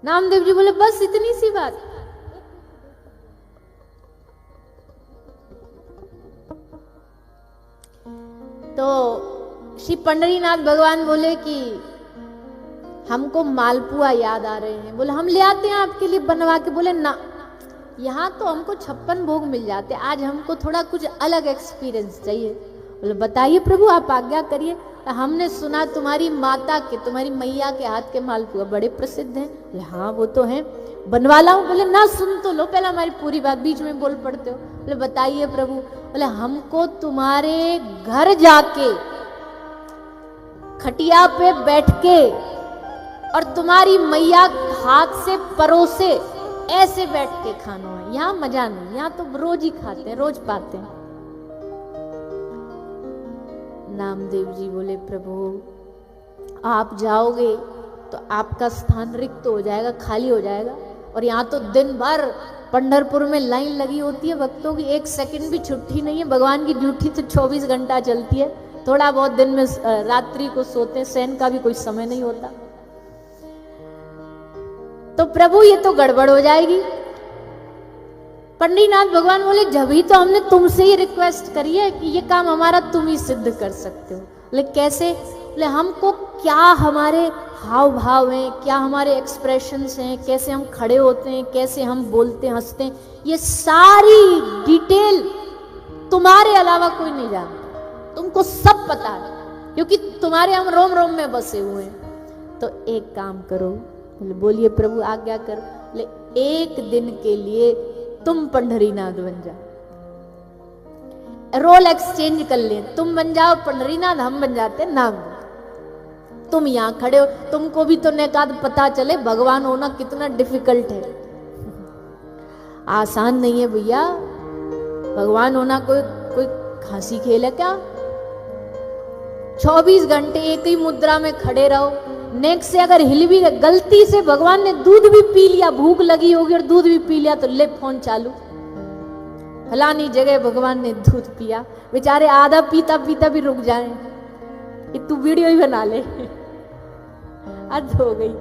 नामदेव जी बोले बस इतनी सी बात। तो श्री पंडरीनाथ भगवान बोले कि हमको मालपुआ याद आ रहे हैं। बोले हम ले आते हैं आपके लिए बनवा के। बोले ना, यहाँ तो हमको 56 भोग मिल जाते, आज हमको थोड़ा कुछ अलग एक्सपीरियंस चाहिए। बोले बताइए प्रभु आप आज्ञा करिए। हमने सुना तुम्हारी माता के, तुम्हारी मैया के हाथ के मालपुआ बड़े प्रसिद्ध हैं। बोले हाँ वो तो हैं, बनवा लाऊं? बोले ना सुन तो लो पहले हमारी पूरी बात, बीच में बोल पड़ते हो। बोले बताइए प्रभु। बोले हमको तुम्हारे घर जाके खटिया पे बैठ के और तुम्हारी मैया हाथ से परोसे ऐसे बैठ के खाना है, यहाँ मजा नहीं, यहाँ तो रोज ही खाते हैं, रोज पाते हैं। नामदेव जी बोले प्रभु आप जाओगे तो आपका स्थान रिक्त हो जाएगा, खाली हो जाएगा, और यहाँ तो दिन भर पंढरपुर में लाइन लगी होती है भक्तों की, एक सेकंड भी छुट्टी नहीं है। भगवान की ड्यूटी तो 24 घंटा चलती है, थोड़ा बहुत दिन में रात्रि को सोते हैं, शयन का भी कोई समय नहीं होता। तो प्रभु ये तो गड़बड़ हो जाएगी। पंडरीनाथ भगवान बोले जब ही तो हमने तुमसे ही रिक्वेस्ट करी है कि ये काम हमारा तुम ही सिद्ध कर सकते हो। बोले कैसे? बोले हमको क्या हमारे हाव भाव हैं, क्या हमारे एक्सप्रेशंस हैं, कैसे हम खड़े होते हैं, कैसे हम बोलते हंसते हैं, ये सारी डिटेल तुम्हारे अलावा कोई नहीं जानता, तुमको सब पता है क्योंकि तुम्हारे हम रोम रोम में बसे हुए हैं। तो एक काम करो। बोले बोलिए प्रभु आज्ञा करो। बोले एक दिन के लिए तुम पंढरीनाथ बन जाओ, रोल एक्सचेंज कर ले, तुम बन जाओ पंढरीनाथ, हम बन जाते नाम। तुम यहाँ खड़े हो, तुमको भी तो नेकाद पता चले भगवान होना कितना डिफिकल्ट है, आसान नहीं है भैया। भगवान होना कोई खांसी खेल है क्या? 24 घंटे एक ही मुद्रा में खड़े रहो, नेक्स्ट से अगर हिल भी गलती से भगवान ने दूध भी पी लिया, भूख लगी होगी और दूध भी पी लिया तो ले फोन चालू, फलानी जगह भगवान ने दूध पिया, बेचारे आधा पीता पीता भी रुक जाए कि तू वीडियो ही बना ले। हद हो गई।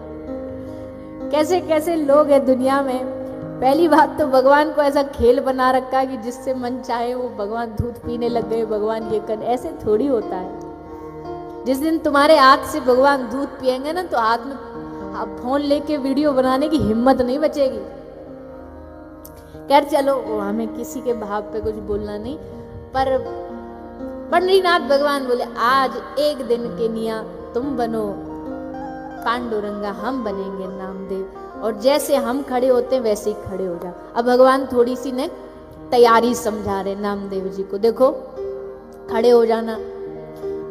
कैसे कैसे लोग हैं दुनिया में। पहली बात तो भगवान को ऐसा खेल बना रखा है कि जिससे मन चाहे वो भगवान दूध पीने लग गए, भगवान ये कर, ऐसे थोड़ी होता है। जिस दिन तुम्हारे हाथ से भगवान दूध पिएंगे ना तो हाथ में फोन लेके वीडियो बनाने की हिम्मत नहीं बचेगी। खैर चलो हमें किसी के भाव पे कुछ बोलना नहीं, पर पंडरीनाथ भगवान बोले आज एक दिन के निया तुम बनो पांडुरंगा, हम बनेंगे नामदेव, और जैसे हम खड़े होते हैं वैसे ही खड़े हो जाओ। अब भगवान थोड़ी सी ने तैयारी समझा रहे नामदेव जी को, देखो खड़े हो जाना,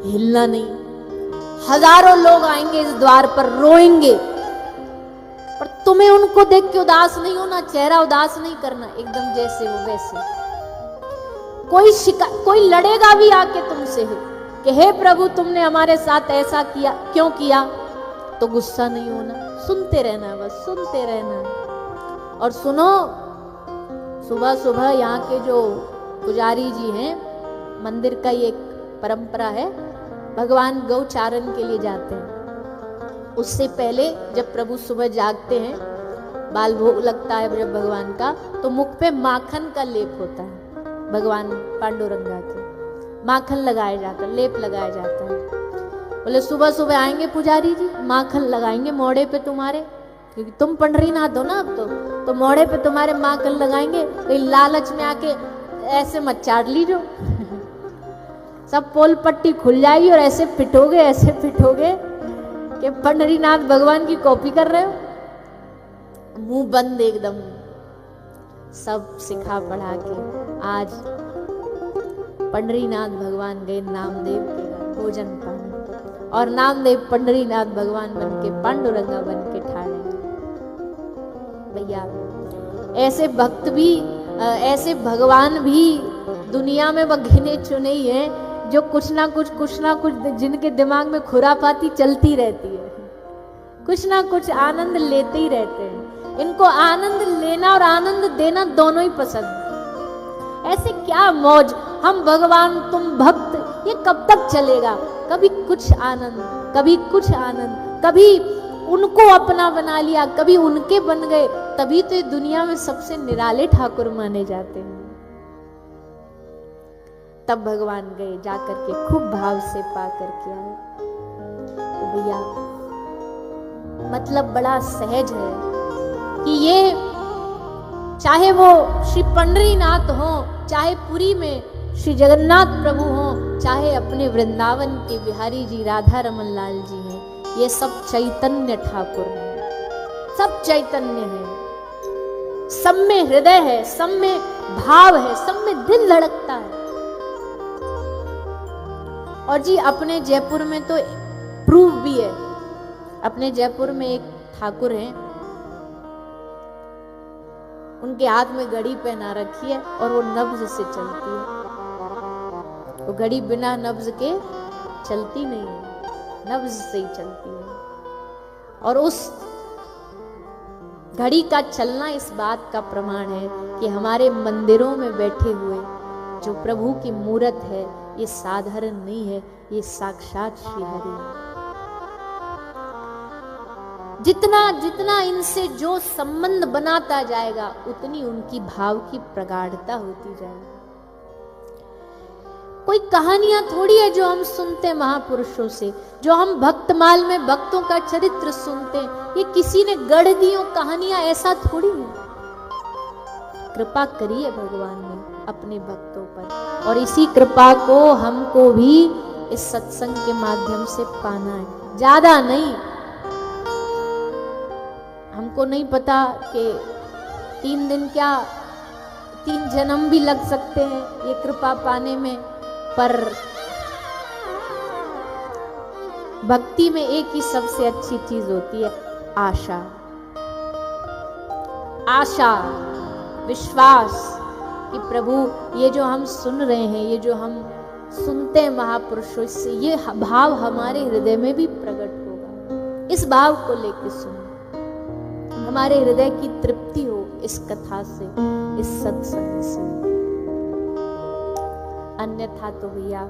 हिलना नहीं। हजारों लोग आएंगे इस द्वार पर, रोएंगे, पर तुम्हें उनको देख के उदास नहीं होना, चेहरा उदास नहीं करना, एकदम जैसे हो वैसे। कोई लड़ेगा भी आके तुमसे है कि हे प्रभु तुमने हमारे साथ ऐसा किया, क्यों किया, तो गुस्सा नहीं होना, सुनते रहना, बस सुनते रहना। और सुनो, सुबह सुबह यहाँ के जो पुजारी जी हैं, मंदिर का ये परंपरा है, भगवान गौचारण के लिए जाते हैं। उससे पहले जब प्रभु सुबह जागते हैं, बाल भोग लगता है जब भगवान का, तो मुख पे माखन का लेप होता है, भगवान पांडुरंगा के माखन लगाया जाता है, लेप लगाया जाता है। बोले सुबह सुबह आएंगे पुजारी जी, माखन लगाएंगे मोड़े पे तुम्हारे, क्योंकि तुम पंढरीनाथ हो ना अब तो मोड़े पे तुम्हारे माखन लगाएंगे। तो लालच में आके ऐसे मत चाट लीजो सब पोल पट्टी खुल जाएगी और ऐसे पिटोगे कि पंढरीनाथ भगवान की कॉपी कर रहे हो, मुंह बंद एकदम। सब सिखा पढ़ा के आज पंढरीनाथ भगवान गए नामदेव के घर भोजन पाने, और नामदेव पंढरीनाथ भगवान बन के पांडुरंगा बन के ठाड़े। भैया ऐसे भक्त भी, ऐसे भगवान भी दुनिया में वह गिने चुने ही हैं जो कुछ ना कुछ जिनके दिमाग में खुरापाती चलती रहती है, कुछ ना कुछ आनंद लेते ही रहते हैं। इनको आनंद लेना और आनंद देना दोनों ही पसंद है। ऐसे क्या मौज, हम भगवान तुम भक्त, ये कब तक चलेगा? कभी कुछ आनंद, कभी कुछ आनंद, कभी उनको अपना बना लिया, कभी उनके बन गए, तभी तो ये दुनिया में सबसे निराले ठाकुर माने जाते हैं। तब भगवान गए, जाकर के खूब भाव से पा करके आए। तो भैया मतलब बड़ा सहज है कि ये चाहे वो श्री पंडरीनाथ हो, चाहे पुरी में श्री जगन्नाथ प्रभु हो, चाहे अपने वृंदावन के बिहारी जी राधा रमन लाल जी हैं, ये सब चैतन्य ठाकुर हैं, सब चैतन्य है, सब में हृदय है, सब में भाव है, सब में दिल धड़कता है। और जी अपने जयपुर में तो प्रूफ भी है। अपने जयपुर में एक ठाकुर हैं, उनके हाथ में घड़ी पहना रखी है और वो नब्ज से चलती है। वो घड़ी बिना नब्ज के चलती नहीं है, नब्ज से ही चलती है। और उस घड़ी का चलना इस बात का प्रमाण है कि हमारे मंदिरों में बैठे हुए जो प्रभु की मूरत है, ये साधारण नहीं है, ये साक्षात श्री हरि है। जितना जितना इनसे जो संबंध बनाता जाएगा, उतनी उनकी भाव की प्रगाढ़ता होती जाएगी। कोई कहानियां थोड़ी है जो हम सुनते हैं महापुरुषों से, जो हम भक्तमाल में भक्तों का चरित्र सुनते हैं, ये किसी ने गढ़ दी हो कहानियां, ऐसा थोड़ी है। कृपा करिए भगवान ने अपने भक्तों पर, और इसी कृपा को हमको भी इस सत्संग के माध्यम से पाना है, ज्यादा नहीं। हमको नहीं पता कि 3 दिन क्या 3 जन्म भी लग सकते हैं ये कृपा पाने में, पर भक्ति में एक ही सबसे अच्छी चीज होती है, आशा। आशा, विश्वास कि प्रभु ये जो हम सुन रहे हैं, ये जो हम सुनते हैं महापुरुषों से, ये भाव हमारे हृदय में भी प्रकट होगा। इस भाव को लेकर सुनो, हमारे हृदय की तृप्ति हो इस कथा से, इस सत्संग से। अन्यथा तो भैया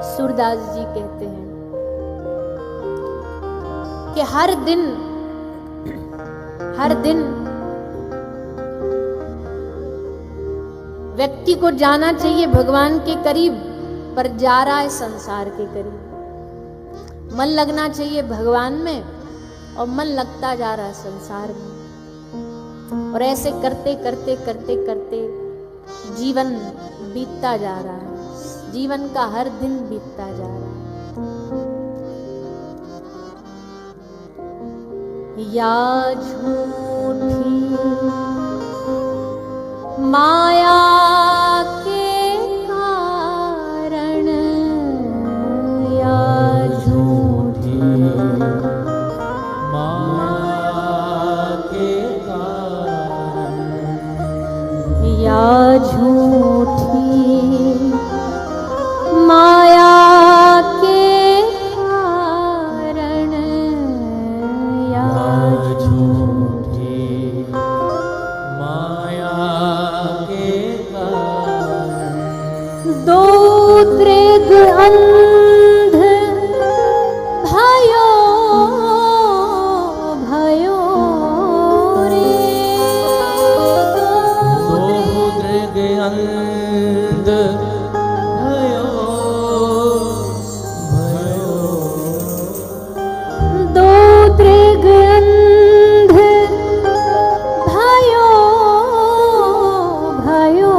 सूरदास जी कहते हैं कि हर दिन व्यक्ति को जाना चाहिए भगवान के करीब, पर जा रहा है संसार के करीब। मन लगना चाहिए भगवान में और मन लगता जा रहा है संसार में, और ऐसे करते करते करते करते जीवन बीतता जा रहा है, जीवन का हर दिन बीतता जा रहा है। या झूठी माया के कारण, या झूठी या झूठी माया के कारण, या झूठी माया के कारण, दो दृग अंध भयो भयो अंध भयो भयो, दो दृग अंध भयो भयो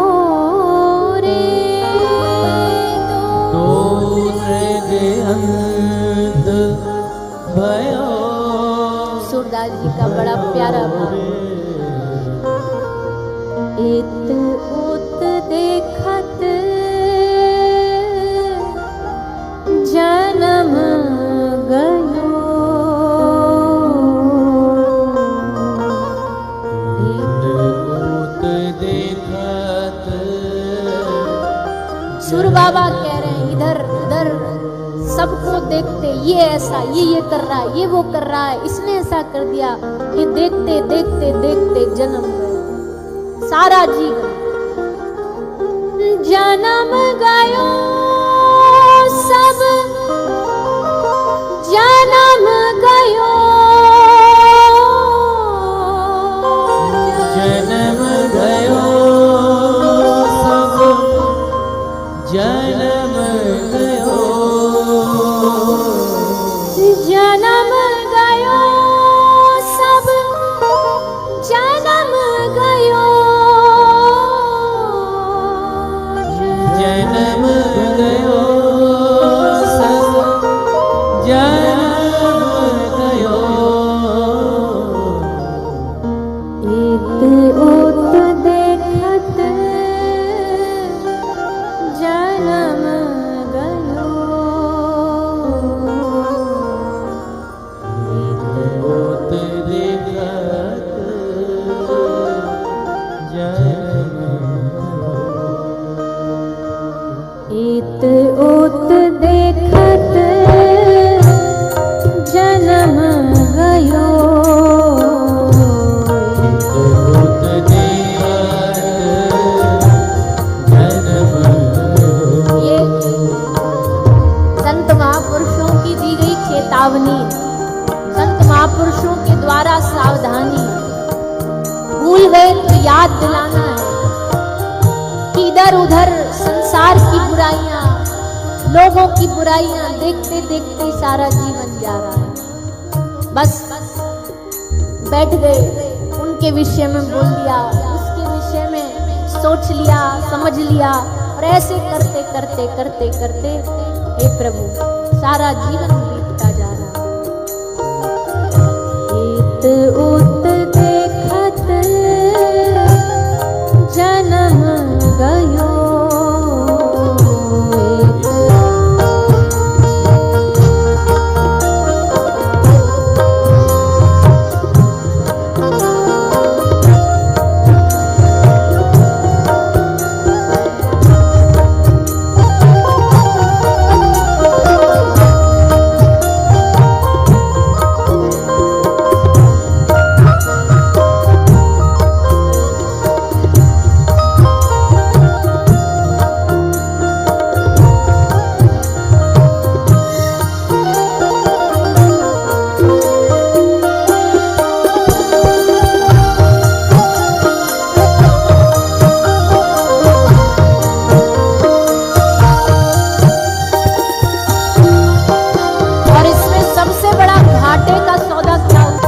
रे, दो दृग अंध भयो। सूरदास जी का बड़ा प्यारा भाव। इत उत देखत जन्म गयो, इत उत देखत सूर बाबा कह रहे हैं इधर उधर सबको देखते, ये ऐसा, ये कर रहा है, ये वो कर रहा है, इसने ऐसा कर दिया, ये देखते देखते देखते जन्म गए, सारा जीवन जन्म गयो सब जन्म गयो, जन्म गयो सब जन्म गयो, जन्म गयो सब जन्म गयो, जन्म गयो सब जन्म गयो, इत उत देखत जन्म गयो, होत देखत जन्म इत उत देखत जन्म गयो, होत देखत जन्म ये संत महापुरुषों की दी गई चेतावनी, संत महापुरुषों के द्वारा सावधानी, भूल गए तो याद दिलाना है कि इधर उधर संसार की बुराइयां, लोगों की बुराइयां देखते देखते ही सारा जीवन जा रहा है। बस बैठ गए, उनके विषय में बोल दिया, उसके विषय में सोच लिया, समझ लिया, और ऐसे करते करते करते करते हे प्रभु सारा जीवन बीतता जा रहा है। इत उत देखत जन्म गयो, और इसमें सबसे बड़ा घाटे का सौदा क्या हुआ?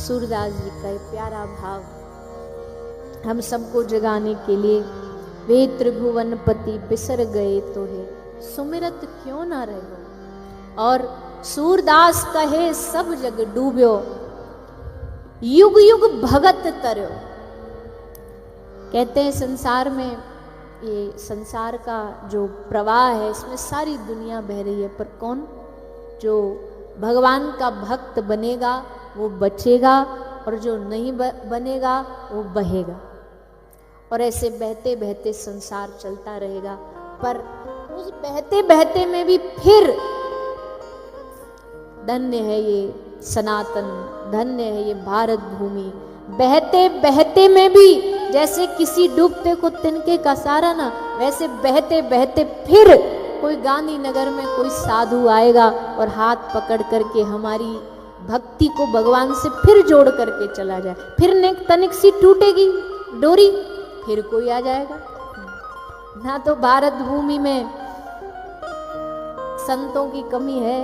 सूरदास जी का ये प्यारा भाव हम सबको जगाने के लिए, वे त्रिभुवन पति बिसर गए तो है सुमिरत क्यों ना रहो, और सूरदास कहे सब जग डूब्यो युग युग भगत तरयो। कहते हैं संसार में, ये संसार का जो प्रवाह है इसमें सारी दुनिया बह रही है, पर कौन जो भगवान का भक्त बनेगा वो बचेगा, और जो नहीं बनेगा वो बहेगा, और ऐसे बहते बहते संसार चलता रहेगा। पर उस बहते बहते में भी फिर धन्य है ये सनातन, धन्य है ये भारत भूमि, बहते बहते में भी जैसे किसी डूबते को तिनके का सहारा ना, वैसे बहते बहते फिर कोई गांधीनगर में कोई साधु आएगा और हाथ पकड़ करके हमारी भक्ति को भगवान से फिर जोड़ करके चला जाए। फिर तनिक सी टूटेगी डोरी, फिर कोई आ जाएगा। ना तो भारत भूमि में संतों की कमी है,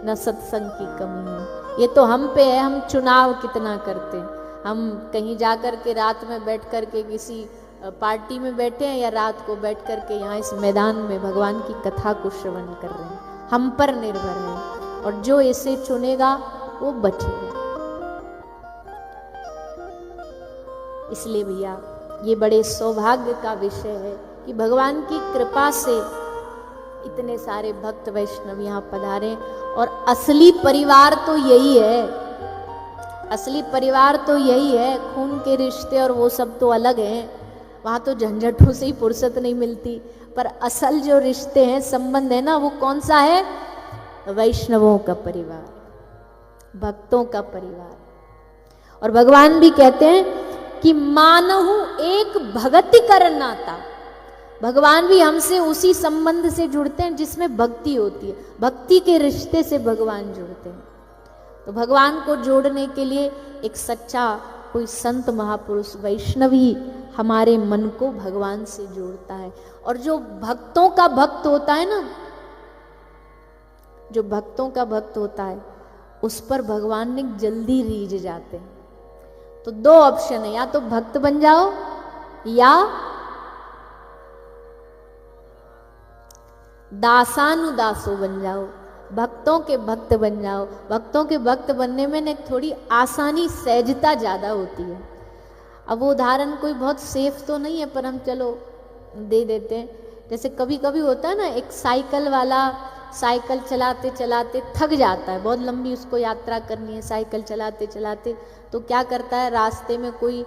न सत्संग की कमी है। ये तो हम पे है, हम चुनाव कितना करते हैं। हम कहीं जाकर के रात में बैठ कर के किसी पार्टी में बैठे हैं या रात को बैठ कर के यहाँ इस मैदान में भगवान की कथा को श्रवण कर रहे हैं, हम पर निर्भर है। और जो इसे चुनेगा वो बचेगा। इसलिए भैया ये बड़े सौभाग्य का विषय है कि भगवान की कृपा से इतने सारे भक्त वैष्णव यहाँ पधारे। और असली परिवार तो यही है, असली परिवार तो यही है। खून के रिश्ते और वो सब तो अलग हैं, वहाँ तो झंझटों से ही फुर्सत नहीं मिलती। पर असल जो रिश्ते हैं, संबंध है ना, वो कौन सा है? वैष्णवों का परिवार, भक्तों का परिवार। और भगवान भी कहते हैं कि मानहु एक भगति कर नाता। भगवान भी हमसे उसी संबंध से जुड़ते हैं जिसमें भक्ति होती है, भक्ति के रिश्ते से भगवान जुड़ते हैं। तो भगवान को जोड़ने के लिए एक सच्चा कोई संत महापुरुष वैष्णव ही हमारे मन को भगवान से जोड़ता है। और जो भक्तों का भक्त होता है ना, जो भक्तों का भक्त होता है उस पर भगवान ने जल्दी रीझ जाते हैं। तो दो ऑप्शन है, या तो भक्त बन जाओ या दासानुदासो बन जाओ, भक्तों के भक्त बन जाओ। भक्तों के भक्त बनने में न थोड़ी आसानी, सहजता ज्यादा होती है। अब वो उदाहरण कोई बहुत सेफ तो नहीं है, पर हम चलो दे देते हैं। जैसे कभी कभी होता है ना, एक साइकिल वाला साइकिल चलाते चलाते थक जाता है, बहुत लंबी उसको यात्रा करनी है साइकिल चलाते चलाते, तो क्या करता है, रास्ते में कोई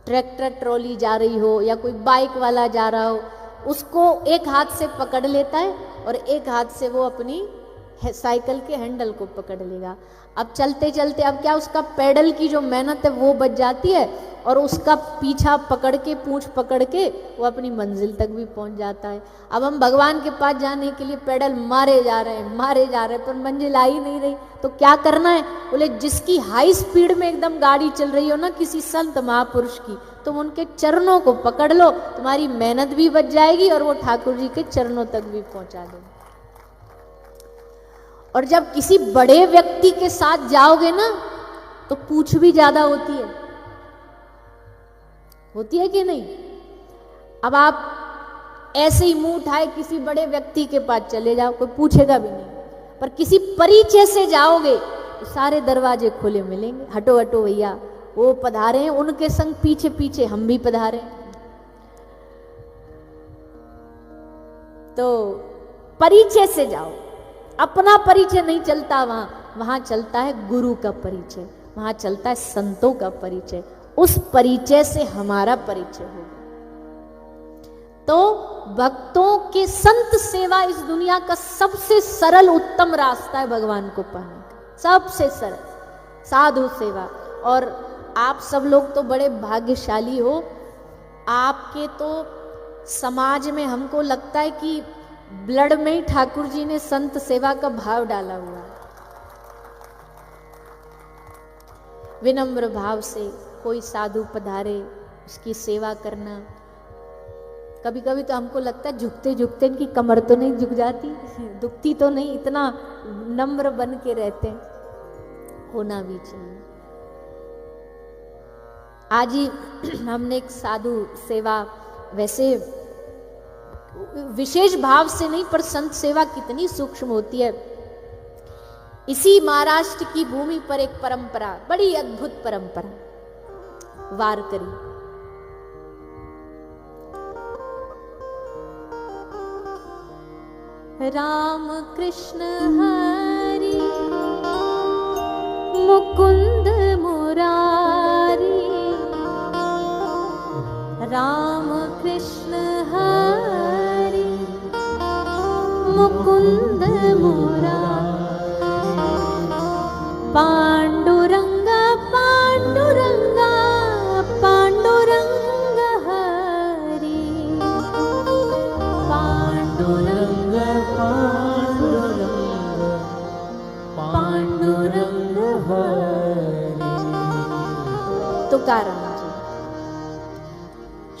ट्रैक्टर ट्रॉली जा रही हो या कोई बाइक वाला जा रहा हो, उसको एक हाथ से पकड़ लेता है और एक हाथ से वो अपनी साइकिल के हैंडल को पकड़ लेगा। अब चलते चलते अब क्या, उसका पैडल की जो मेहनत है वो बच जाती है और उसका पीछा पकड़ के, पूंछ पकड़ के वो अपनी मंजिल तक भी पहुंच जाता है। अब हम भगवान के पास जाने के लिए पैडल मारे जा रहे हैं, पर मंजिल आ ही नहीं रही। तो क्या करना है? बोले जिसकी हाई स्पीड में एकदम गाड़ी चल रही हो ना, किसी संत महापुरुष की, तुम उनके चरणों को पकड़ लो, तुम्हारी मेहनत भी बच जाएगी और वो ठाकुर जी के चरणों तक भी पहुंचा देंगे। और जब किसी बड़े व्यक्ति के साथ जाओगे ना, तो पूछ भी ज्यादा होती है कि नहीं? अब आप ऐसे ही मुंह उठाए किसी बड़े व्यक्ति के पास चले जाओ, कोई पूछेगा भी नहीं। पर किसी परिचय से जाओगे तो सारे दरवाजे खुले मिलेंगे। हटो हटो भैया, वो पधारे हैं, उनके संग पीछे पीछे हम भी पधारे। तो परिचय से जाओ, अपना परिचय नहीं चलता वहां चलता है गुरु का परिचय, वहां चलता है संतों का परिचय। उस परिचय से हमारा परिचय होगा। तो भक्तों के संत सेवा इस दुनिया का सबसे सरल उत्तम रास्ता है भगवान को पाने का, सबसे सरल साधु सेवा। और आप सब लोग तो बड़े भाग्यशाली हो, आपके तो समाज में हमको लगता है कि ब्लड में ही ठाकुर जी ने संत सेवा का भाव डाला हुआ है। विनम्र भाव से कोई साधु पधारे, उसकी सेवा करना। कभी कभी तो हमको लगता है झुकते झुकते इनकी कमर तो नहीं झुक जाती, दुखती तो नहीं, इतना नम्र बन के रहते हैं, होना भी चाहिए। आज ही हमने एक साधु सेवा, वैसे विशेष भाव से नहीं, पर संत सेवा कितनी सूक्ष्म होती है। इसी महाराष्ट्र की भूमि पर एक परंपरा, बड़ी अद्भुत परंपरा, वारकरी। राम कृष्ण हरि मुकुंद मुरारी, राम कृष्ण हरि मुकुंद मुरारी, पांडुरंगा पांडुरंगा पांडुरंगा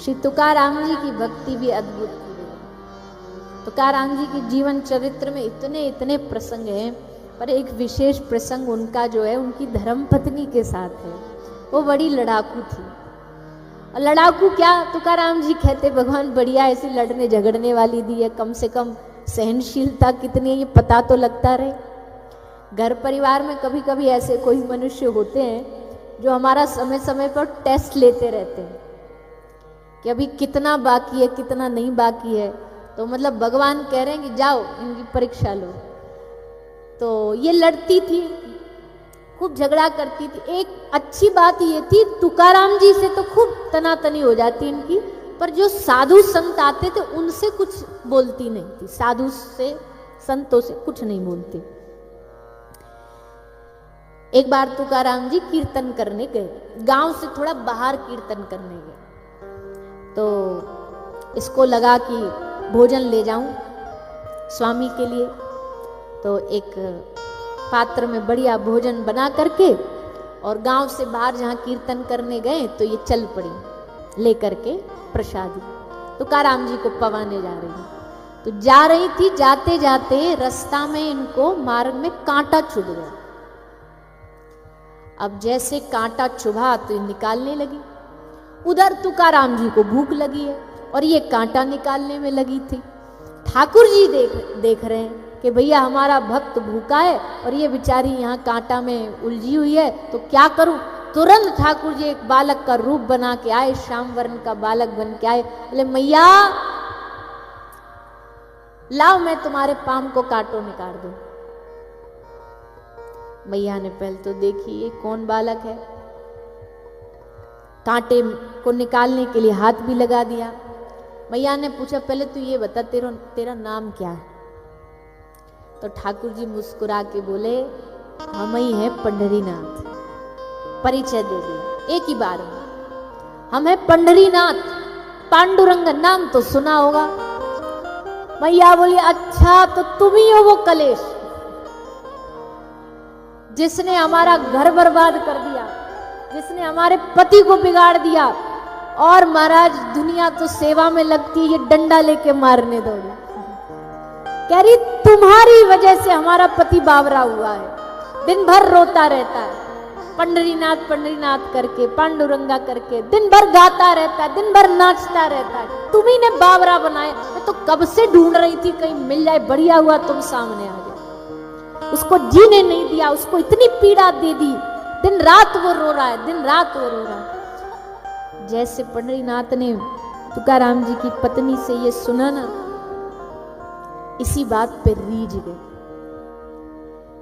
श्री तुकाराम जी की भक्ति भी अद्भुत थी। तुकाराम जी के जीवन चरित्र में इतने इतने प्रसंग हैं, पर एक विशेष प्रसंग उनका जो है उनकी धर्मपत्नी के साथ है। वो बड़ी लड़ाकू थी। और लड़ाकू क्या, तुकाराम जी कहते भगवान बढ़िया ऐसी लड़ने झगड़ने वाली दी है, कम से कम सहनशीलता कितनी है ये पता तो लगता रहे। घर परिवार में कभी कभी ऐसे कोई मनुष्य होते हैं जो हमारा समय समय पर टेस्ट लेते रहते हैं कि अभी कितना बाकी है कितना नहीं बाकी है। तो मतलब भगवान कह रहे हैं कि जाओ इनकी परीक्षा लो। तो ये लड़ती थी, खूब झगड़ा करती थी। एक अच्छी बात ये थी तुकाराम जी से तो खूब तनातनी हो जाती इनकी, पर जो साधु संत आते थे उनसे कुछ बोलती नहीं थी। साधु से संतों से कुछ नहीं बोलती। एक बार तुकाराम जी कीर्तन करने गए, गांव से थोड़ा बाहर कीर्तन करने गए। तो इसको लगा कि भोजन ले जाऊं स्वामी के लिए। तो एक पात्र में बढ़िया भोजन बना करके और गांव से बाहर जहां कीर्तन करने गए तो ये चल पड़ी लेकर के प्रसादी। तुकाराम जी को पवाने जा रही। तो जा रही थी, जाते जाते रास्ता में इनको मार्ग में कांटा चुभ गया। अब जैसे कांटा चुभा तो ये निकालने लगी। उधर तुकाराम जी को भूख लगी है और ये कांटा निकालने में लगी थी। ठाकुर जी देख रहे हैं कि भैया हमारा भक्त भूखा है और ये बेचारी यहाँ कांटा में उलझी हुई है, तो क्या करूं। तुरंत ठाकुर जी एक बालक का रूप बना के आए, श्याम वर्ण का बालक बन के आए। बोले मैया लाओ मैं तुम्हारे पाम को कांटों में काट दूं। मैया ने पहले तो देखी ये कौन बालक है, कांटे को निकालने के लिए हाथ भी लगा दिया। मैया ने पूछा पहले तू ये बता तेरा नाम क्या है। तो ठाकुर जी मुस्कुरा के बोले हम ही हैं पंढरीनाथ। परिचय दे दिया एक ही बार में, हम हैं पंढरीनाथ, पांडुरंग नाम तो सुना होगा। मैया बोली अच्छा तो तुम ही हो वो कलेश जिसने हमारा घर बर्बाद कर दिया, जिसने हमारे पति को बिगाड़ दिया। और महाराज दुनिया तो सेवा में लगती है, ये डंडा लेके मारने दौड़ी। कह रही तुम्हारी वजह से हमारा पति बावरा हुआ है, दिन भर रोता रहता है, पंढरीनाथ पंढरीनाथ करके पांडुरंगा करके दिन भर गाता रहता है, दिन भर नाचता रहता है। तुम्ही ने बावरा बनाया। मैं तो कब से ढूंढ रही थी कहीं मिल जाए, बढ़िया हुआ तुम सामने आ गए। उसको जीने नहीं दिया, उसको इतनी पीड़ा दे दी, दिन रात वो रो रहा है, दिन रात वो रो रहा है। जैसे पंढरीनाथ ने तुकाराम जी की पत्नी से ये सुना ना, इसी बात पे रीझ गए।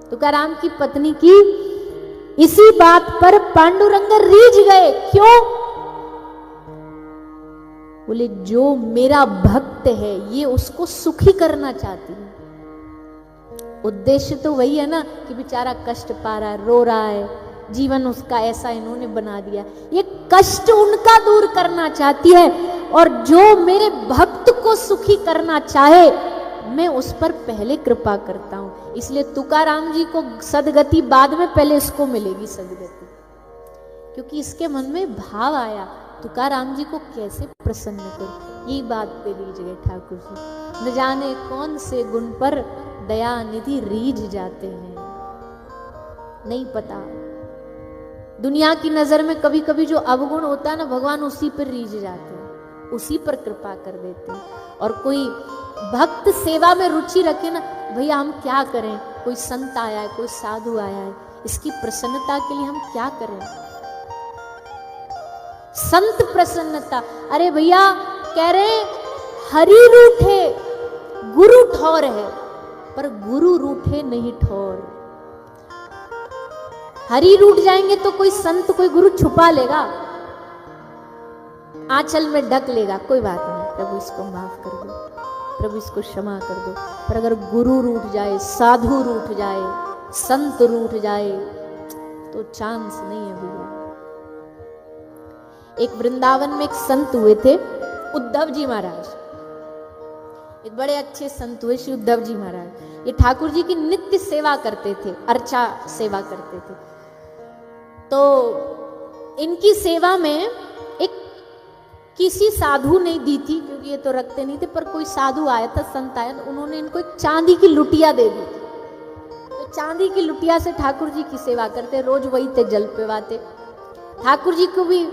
तुकाराम की पत्नी की इसी बात पर पांडुरंग रीझ गए। क्यों? बोले जो मेरा भक्त है ये उसको सुखी करना चाहती है। उद्देश्य तो वही है ना कि बेचारा कष्ट पा रहा है, रो रहा है, जीवन उसका ऐसा इन्होंने बना दिया, ये कष्ट उनका दूर करना चाहती है। और जो मेरे भक्त को सुखी करना चाहे मैं उस पर पहले कृपा करता हूं। इसलिए तुकाराम जी को सदगति बाद में, पहले इसको मिलेगी सदगति, क्योंकि इसके मन में भाव आया तुकाराम जी को कैसे प्रसन्न करूं। यही बात पे रीझ गए ठाकुर जी। न जाने कौन से गुण पर दया निधि रीझ जाते हैं, नहीं पता। दुनिया की नजर में कभी कभी जो अवगुण होता है ना, भगवान उसी पर रीझ जाते हैं, उसी पर कृपा कर देते हैं। और कोई भक्त सेवा में रुचि रखे ना, भैया हम क्या करें, कोई संत आया है, कोई साधु आया है, इसकी प्रसन्नता के लिए हम क्या करें। संत प्रसन्नता, अरे भैया कह रहे हरि रूठे गुरु ठौर है, पर गुरु रूठे नहीं ठौर। हरि रूठ जाएंगे तो कोई संत कोई गुरु छुपा लेगा, आंचल में ढक लेगा, कोई बात नहीं, प्रभु इसको माफ कर दो, प्रभु इसको क्षमा कर दो। पर अगर गुरु रूठ जाए, साधु रूठ जाए, संत रूठ जाए तो चांस नहीं है भैया। एक वृंदावन में एक संत हुए थे, उद्धव जी महाराज, एक बड़े अच्छे संत हुए श्री उद्धव जी महाराज। ये ठाकुर जी की नित्य सेवा करते थे, अर्चा सेवा करते थे। तो इनकी सेवा में एक किसी साधु ने दी थी, क्योंकि ये तो रखते नहीं थे, पर कोई साधु आया था, संत आया, तो उन्होंने इनको एक चांदी की लुटिया दे दी थी। तो चांदी की लुटिया से ठाकुर जी की सेवा करते, रोज वही थे जल पिवाते। ठाकुर जी को भी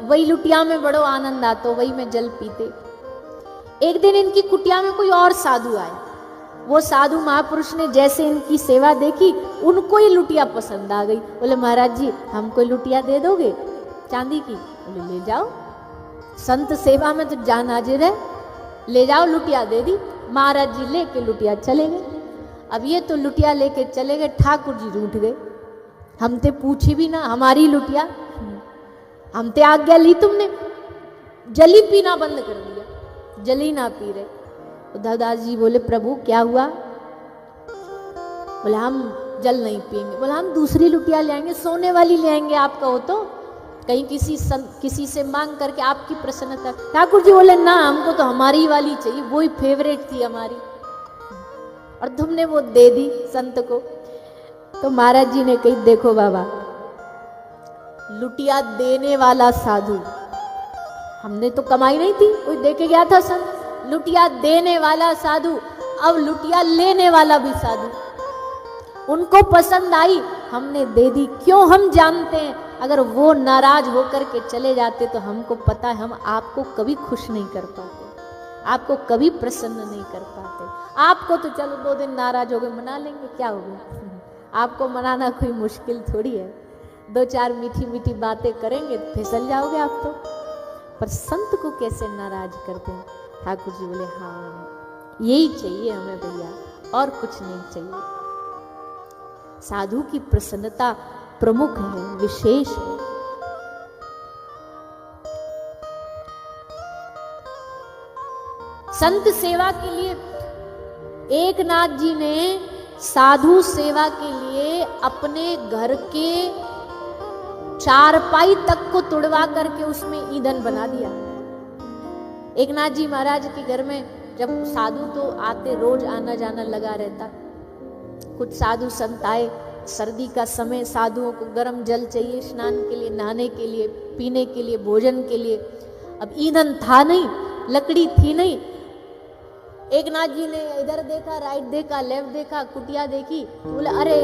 वही लुटिया में बड़ो आनंद आता, वही में जल पीते। एक दिन इनकी कुटिया में कोई और साधु आया। वो साधु महापुरुष ने जैसे इनकी सेवा देखी, उनको ये लुटिया पसंद आ गई। बोले महाराज जी हमको लुटिया दे दोगे चांदी की? बोले ले जाओ, संत सेवा में तो जान हाजिर है, ले जाओ। लुटिया दे दी। महाराज जी लेके लुटिया चले गए। अब ये तो लुटिया लेके चले गए, ठाकुर जी रूठ गए। हम ते पूछी भी ना, हमारी लुटिया, हम ते आज्ञा ली तुमने, जली पीना बंद कर दिया, जली ना पी रहे। उद्धवदास जी बोले प्रभु क्या हुआ? बोले हम जल नहीं पिएंगे। बोले हम दूसरी लुटिया ले आएंगे, सोने वाली ले आएंगे, आप कहो तो, कहीं किसी से मांग करके आपकी प्रसन्नता। ठाकुर जी बोले ना, हमको तो हमारी वाली चाहिए, वही फेवरेट थी हमारी, और तुमने वो दे दी संत को। तो महाराज जी ने कही देखो बाबा, लुटिया देने वाला साधु, हमने तो कमाई नहीं थी, कोई दे के गया था संत। लुटिया देने वाला साधु, अब लुटिया लेने वाला भी साधु, उनको पसंद आई, हमने दे दी। क्यों? हम जानते हैं अगर वो नाराज होकर के चले जाते तो हमको पता है हम आपको कभी खुश नहीं कर पाते, आपको कभी प्रसन्न नहीं कर पाते। आपको तो चलो 2 दिन नाराज हो गए, मना लेंगे, क्या हो गया? आपको मनाना कोई मुश्किल थोड़ी है, 2-4 मीठी मीठी बातें करेंगे फिसल जाओगे आप तो। पर संत को कैसे नाराज करते हैं? ठाकुर जी बोले हाँ यही चाहिए हमें भैया, और कुछ नहीं चाहिए। साधु की प्रसन्नता प्रमुख है, विशेष है। संत सेवा के लिए एकनाथ जी ने साधु सेवा के लिए अपने घर के चारपाई तक को तुड़वा करके उसमें ईंधन बना दिया। एकनाथ जी महाराज के घर में जब साधु तो आते, रोज आना जाना लगा रहता। कुछ साधु संत आए, सर्दी का समय, साधुओं को गर्म जल चाहिए स्नान के लिए, नहाने के लिए, पीने के लिए, भोजन के लिए। अब ईंधन था नहीं, लकड़ी थी नहीं। एकनाथ जी ने इधर देखा, राइट देखा, लेफ्ट देखा, कुटिया देखी, तो बोले अरे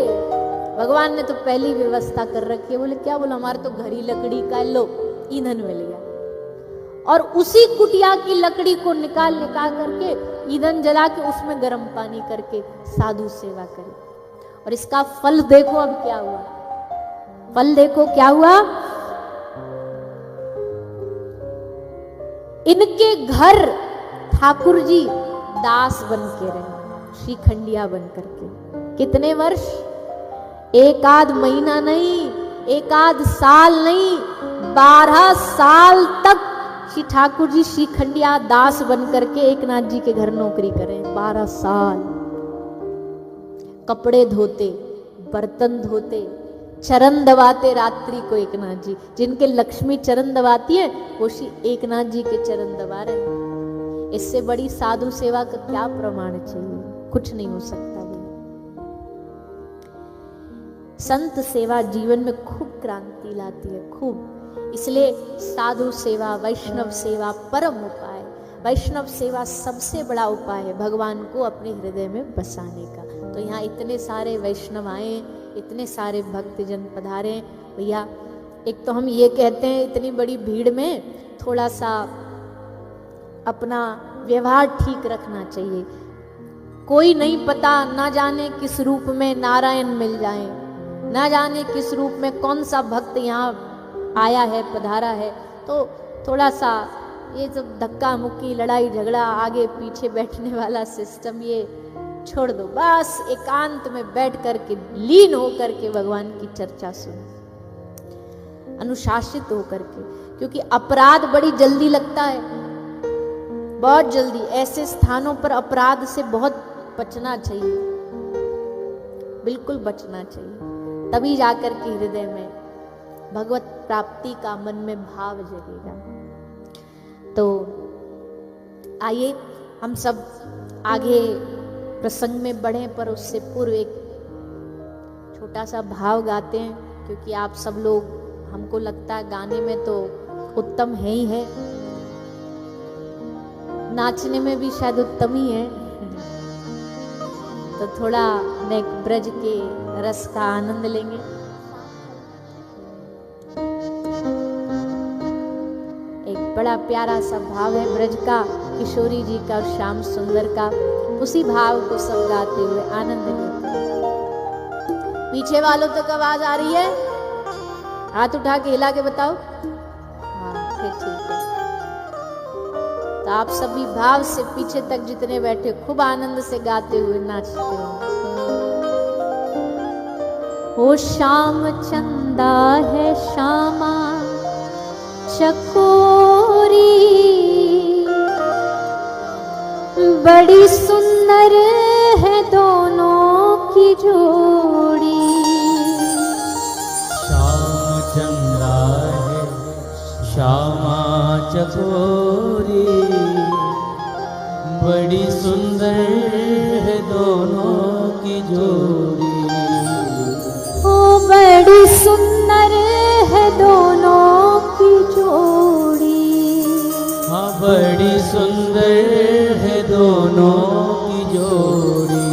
भगवान ने तो पहली व्यवस्था कर रखी है। बोले क्या? बोला हमारे तो घर ही लकड़ी का, लो ईंधन मिल गया। और उसी कुटिया की लकड़ी को निकाल करके ईंधन जला के उसमें गर्म पानी करके साधु सेवा करे। और इसका फल देखो अब क्या हुआ, फल देखो क्या हुआ। इनके घर ठाकुर जी दास बन के रहे, श्रीखंडिया बन करके। कितने वर्ष? 1 आध महीना नहीं, 1 आध साल नहीं, 12 साल तक श्री ठाकुर जी श्रीखंडिया दास बन करके एकनाथ जी के घर नौकरी करें। 12 साल कपड़े धोते, बर्तन धोते, चरण दबाते रात्रि को एकनाथ जी। जिनके लक्ष्मी चरण दबाती है वो श्री एकनाथ जी के चरण दबा रहे हैं। इससे बड़ी साधु सेवा का क्या प्रमाण चाहिए? कुछ नहीं हो सकता। भी संत सेवा जीवन में खूब क्रांति लाती है, खूब। इसलिए साधु सेवा, वैष्णव सेवा परम उपाय। वैष्णव सेवा सबसे बड़ा उपाय है भगवान को अपने हृदय में बसाने का। तो यहाँ इतने सारे वैष्णव आए, इतने सारे भक्तजन पधारे। भैया एक तो हम ये कहते हैं इतनी बड़ी भीड़ में थोड़ा सा अपना व्यवहार ठीक रखना चाहिए। कोई नहीं पता, ना जाने किस रूप में नारायण मिल जाए, ना जाने किस रूप में कौन सा भक्त यहाँ आया है, पधारा है। तो थोड़ा सा ये सब धक्का मुक्की, लड़ाई झगड़ा, आगे पीछे बैठने वाला सिस्टम ये छोड़ दो। बस एकांत में बैठ करके लीन होकर के भगवान की चर्चा सुनो, अनुशासित होकर के। क्योंकि अपराध बड़ी जल्दी लगता है, बहुत जल्दी। ऐसे स्थानों पर अपराध से बहुत बचना चाहिए, बिल्कुल बचना चाहिए। तभी जाकर के हृदय में भगवत प्राप्ति का मन में भाव जगेगा। तो आइए हम सब आगे प्रसंग में बढ़े, पर उससे पूर्व एक छोटा सा भाव गाते हैं। क्योंकि आप सब लोग, हमको लगता है गाने में तो उत्तम है ही है, नाचने में भी शायद उत्तम ही है, तो थोड़ा नेक ब्रज के रस का आनंद लेंगे। एक बड़ा प्यारा सा भाव है ब्रज का, किशोरी जी का और श्याम सुंदर का, उसी भाव को सब गाते हुए आनंद लेते हैं। पीछे वालों तक आवाज आ रही है? हाथ उठा के हिला के बताओ। हाँ फिर ठीक है। तो आप सभी भाव से पीछे तक जितने बैठे खूब आनंद से गाते हुए नाचते हो। ओ श्याम चंदा है श्यामा चकोरी, बड़ी सुंदर है दोनों की जोड़ी। श्याम चंदा है श्यामा चकोरी, बड़ी सुंदर है दोनों की जोड़ी। ओ बड़ी सुंदर है दोनों की जोड़ी। हाँ बड़ी सुंदर है दोनों की जोड़ी।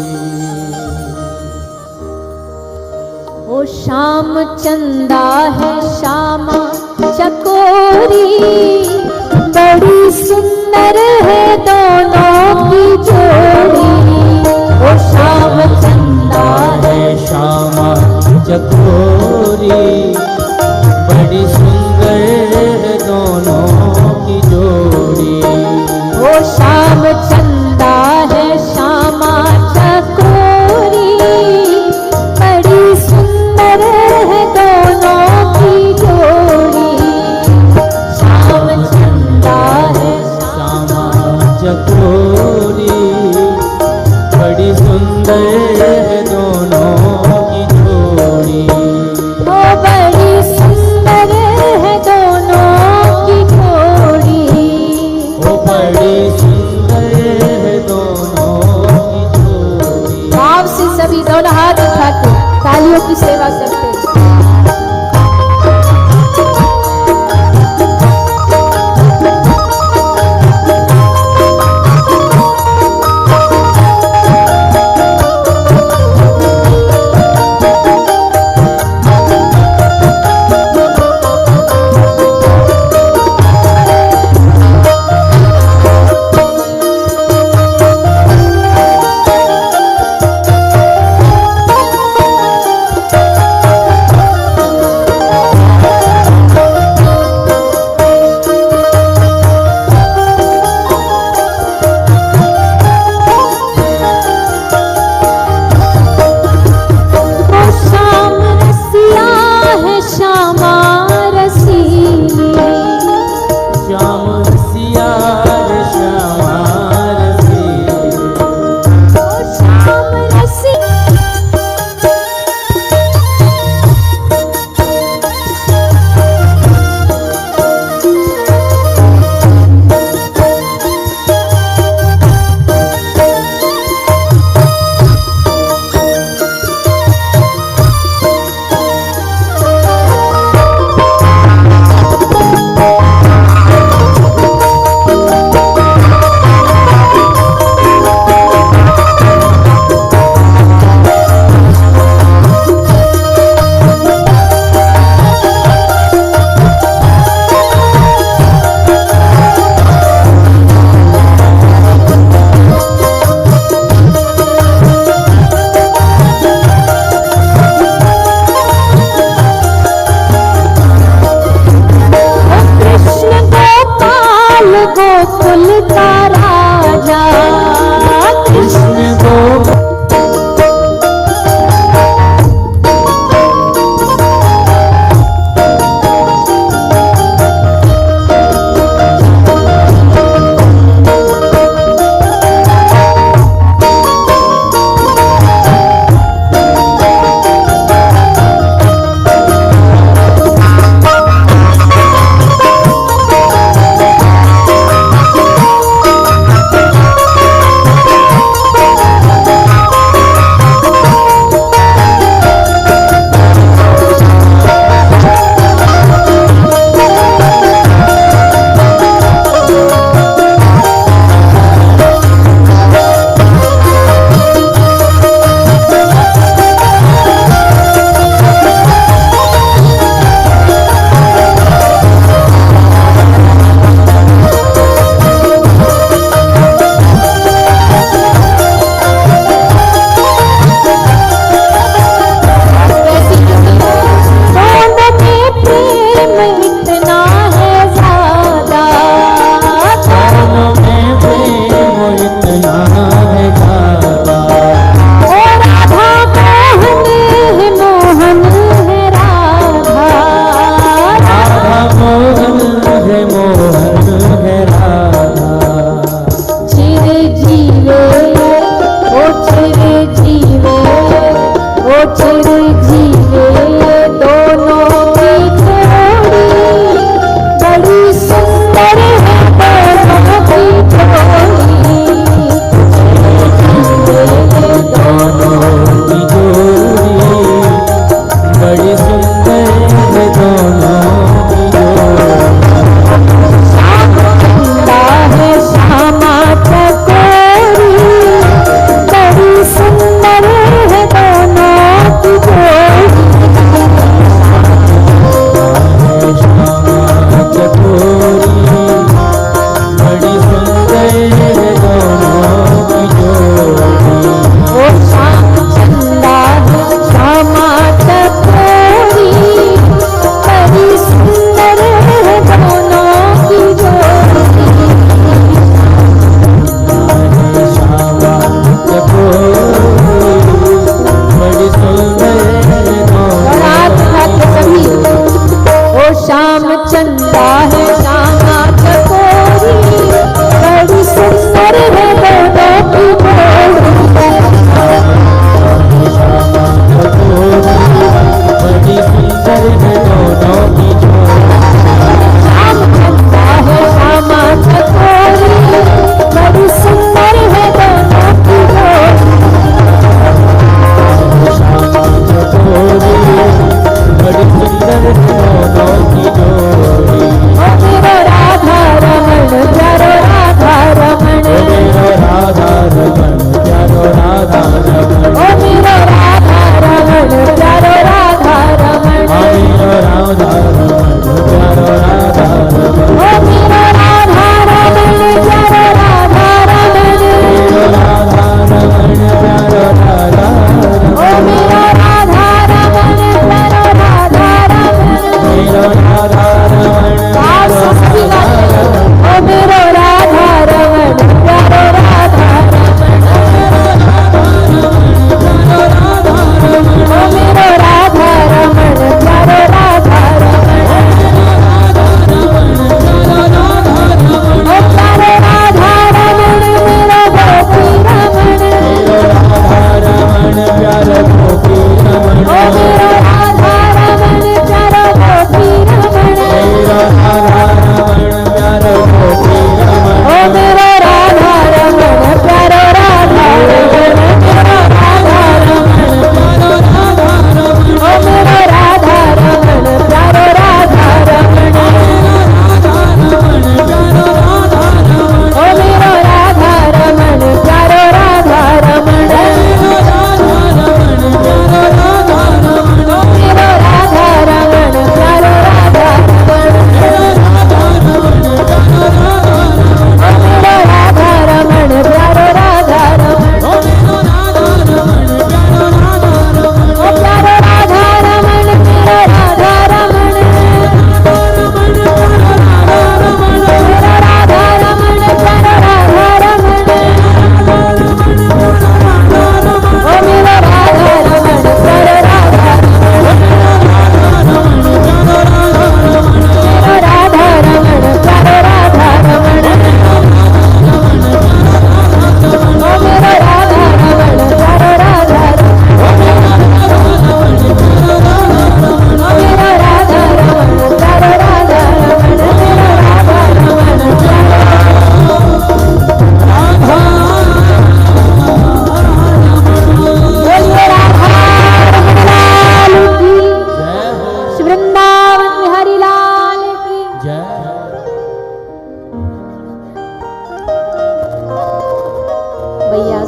ओ श्याम चंदा है श्यामा चकोरी, बड़ी सुंदर है दोनों की जोड़ी। ओ श्याम चंदा है श्यामा चकोरी, बड़ी सुंदर है दोनों की जोड़ी। ओ श्याम चंदा है श्यामा चकोरी, बड़ी सुंदर है दोनों की जोड़ी। श्याम चंदा है श्यामा चकोरी, बड़ी सुंदर है दोनों की जोड़ी। ओ बड़ी सुंदर है दोनों की जोड़ी। ओ बड़ी सुंदर है दोनों की जोड़ी। भाव से सभी दोनों हाथ उठा के तालियों की सेवा करते हैं।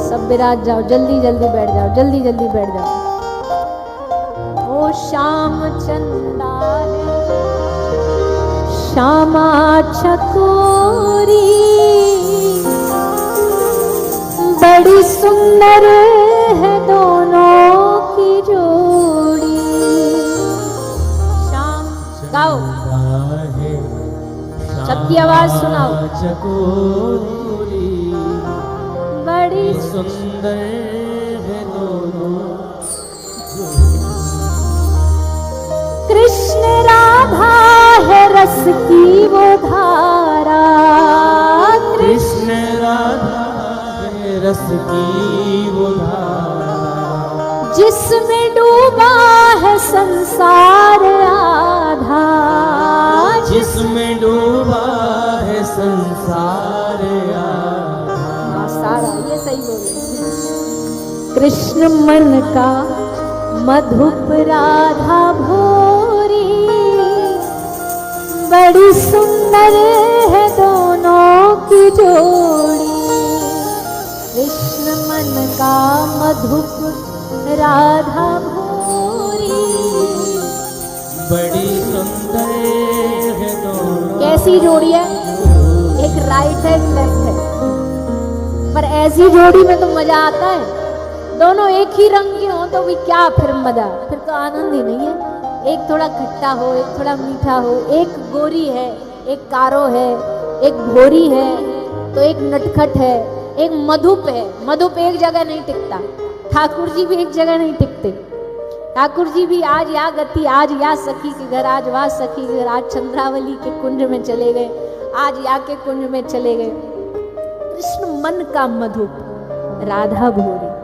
सब विराज जाओ, जल्दी जल्दी बैठ जाओ, जल्दी जल्दी बैठ जाओ। ओ श्याम चंदा श्यामा चकोरी, बड़ी सुंदर है दोनों की जोड़ी। श्याम गाओ, सबकी आवाज सुनाओ। चकोरी बड़ी सुंदर है दोनों। कृष्ण राधा है रस की वो धारा, कृष्ण राधा है रस की वो धारा, जिसमें डूबा है संसार आधा, जिसमें डूबा है संसार आधा। सारा ये सही बोले। कृष्ण मन का मधुप राधा भोरी, बड़ी सुंदर है दोनों की जोड़ी। कृष्ण मन का मधुप राधा भोरी, बड़ी सुंदर है दोनों। कैसी जोड़ी है? एक राइट है, एक लेफ्ट है, पर ऐसी जोड़ी में तो मजा आता है। दोनों एक ही रंग के हो तो भी क्या फिर मजा, फिर तो आनंद ही नहीं है। एक थोड़ा खट्टा हो, एक थोड़ा मीठा हो, एक गोरी है, एक कारो है, एक भोरी है, तो एक नटखट है, एक मधुप है। मधुप एक जगह नहीं टिकता, ठाकुर जी भी एक जगह नहीं टिकते। ठाकुर जी भी आज या गति, आज या सखी के घर, आज वह सखी के घर, आज चंद्रावली के कुंज में चले गए, आज या के कुंज में चले गए। कृष्ण मन का मधुप, राधा भोरी।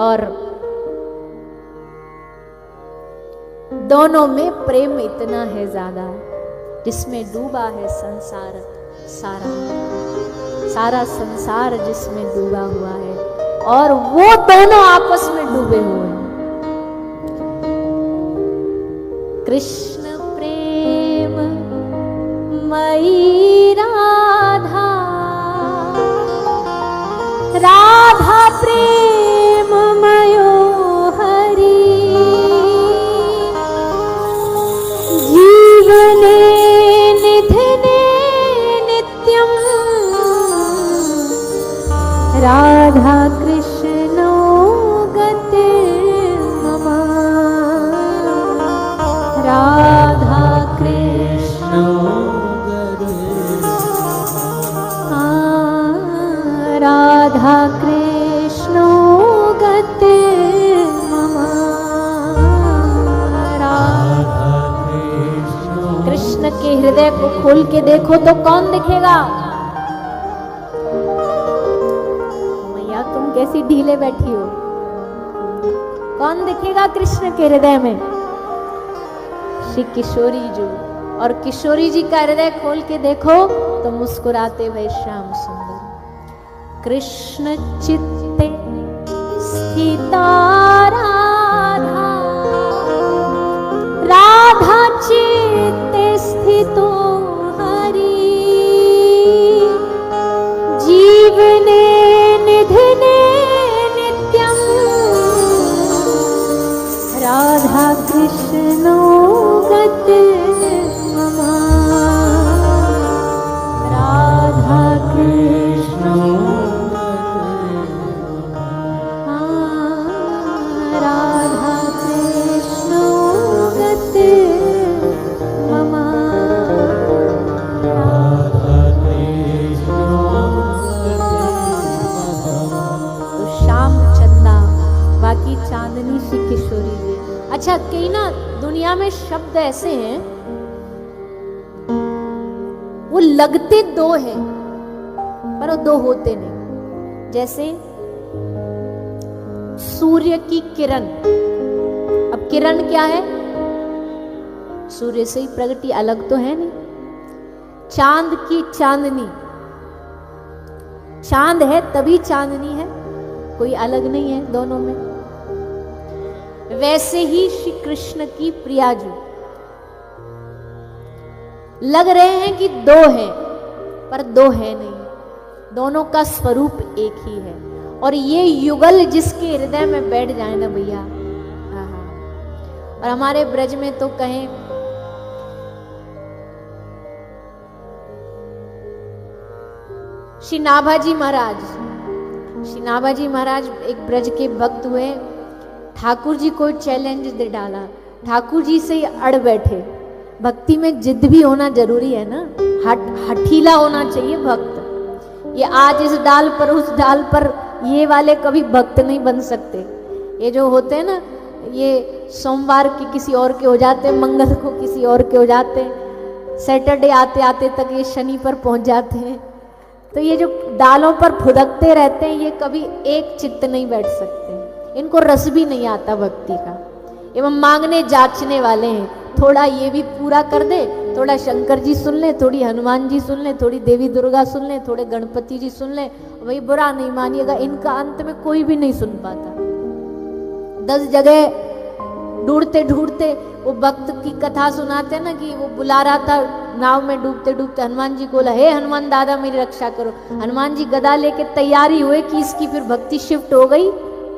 और दोनों में प्रेम इतना है ज्यादा, जिसमें डूबा है संसार सारा, सारा संसार जिसमें डूबा हुआ है, और वो दोनों आपस में डूबे हुए हैं। कृष्ण प्रेम मई राधा, राधा प्रेम मयो हरि, जीवने निधने नित्यम, राधा कृष्णो गतिर्मम, राधा कृष्णो राधा कृष्णो गतिर्मम, राधा कृष्णो। कृष्ण के हृदय को खोल के देखो तो कौन दिखेगा? मैया तुम कैसी ढीले बैठी हो? कौन दिखेगा कृष्ण के हृदय में? श्री किशोरी जी। और किशोरी जी का हृदय खोल के देखो तो मुस्कुराते हुए श्याम सुंदर। कृष्ण चित्ते स्थिता राधा, राधा चित्ते स्थितो हरि, जीवने निधने नित्यम, राधा कृष्णो गतिर्मम, राधा कृष्णो राधा कृष्णो गतिर्मम, राधा कृष्णो गतिर्मम। तो श्याम चंदा, बाकी चांदनी सी किशोरी जी। अच्छा, कई ना दुनिया में शब्द ऐसे हैं वो लगते दो हैं पर वो दो होते नहीं। जैसे सूर्य की किरण। अब किरण क्या है? सूर्य से ही प्रगति, अलग तो है नहीं। चांद की चांदनी, चांद है तभी चांदनी है, कोई अलग नहीं है दोनों में। वैसे ही श्री कृष्ण की प्रियाजू, लग रहे हैं कि दो हैं पर दो है नहीं। दोनों का स्वरूप एक ही है। और ये युगल जिसके हृदय में बैठ जाए ना भैया, आहा। और हमारे ब्रज में तो कहें श्री नाभाजी महाराज, श्री नाभाजी महाराज एक ब्रज के भक्त हुए। ठाकुर जी को चैलेंज दे डाला, ठाकुर जी से ही अड़ बैठे। भक्ति में जिद भी होना जरूरी है ना, हठीला होना चाहिए भक्त। ये आज इस डाल पर उस डाल पर, ये वाले कभी भक्त नहीं बन सकते। ये जो होते हैं ना, ये सोमवार की किसी और के हो जाते हैं, मंगल को किसी और के हो जाते हैं, सैटरडे आते आते तक ये शनि पर पहुंच जाते हैं। तो ये जो डालों पर फुदकते रहते हैं, ये कभी एक चित्त नहीं बैठ सकते, इनको रस भी नहीं आता भक्ति का। एवं मांगने जांचने वाले हैं, थोड़ा ये भी पूरा कर दे, थोड़ा शंकर जी सुन ले, थोड़ी हनुमान जी सुन ले, थोड़ी देवी दुर्गा सुन ले, थोड़े गणपति जी सुन ले। वही बुरा नहीं मानिएगा, इनका अंत में कोई भी नहीं सुन पाता। 10 जगह ढूंढते ढूंढते वो भक्त की कथा सुनाते ना कि वो बुला रहा था नाव में डूबते डूबते, हनुमान जी को बोला, हे हनुमान दादा मेरी रक्षा करो। हनुमान जी गदा लेके तैयारी हुए कि इसकी फिर भक्ति शिफ्ट हो गई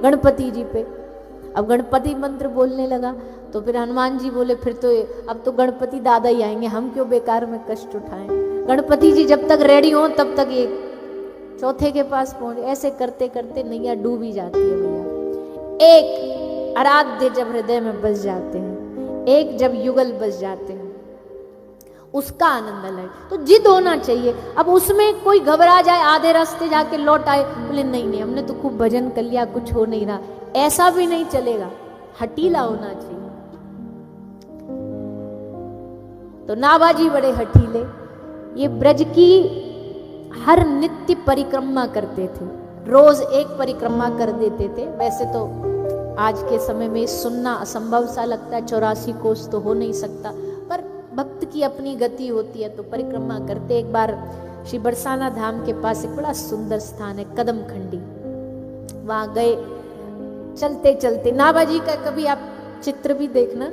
गणपति जी पे। अब गणपति मंत्र बोलने लगा तो फिर हनुमान जी बोले, फिर तो अब तो गणपति दादा ही आएंगे, हम क्यों बेकार में कष्ट उठाएं। गणपति जी जब तक रेडी हो तब तक ये चौथे के पास पहुंचे। ऐसे करते करते नैया डूब ही जाती है भैया। एक आराध्य जब हृदय में बस जाते हैं, एक जब युगल बस जाते हैं, उसका आनंद अलग। तो जिद होना चाहिए। अब उसमें कोई घबरा जाए, आधे रास्ते जाके लौट आए, बोले नहीं नहीं हमने तो खूब भजन कर लिया, कुछ हो नहीं रहा, ऐसा भी नहीं चलेगा, हठीला होना चाहिए। तो नाभाजी बड़े हठीले, ये ब्रज की हर नित्य परिक्रमा करते थे, रोज एक परिक्रमा कर देते थे। वैसे तो आज के समय में सुनना असंभव सा लगता है, 84 कोस तो हो नहीं सकता, पर भक्त की अपनी गति होती है तो परिक्रमा करते। एक बार श्री बरसाना धाम के पास एक बड़ा सुंदर स्थान है कदम खंडी, वहां गए। चलते चलते नाभाजी का कभी आप चित्र भी देखना,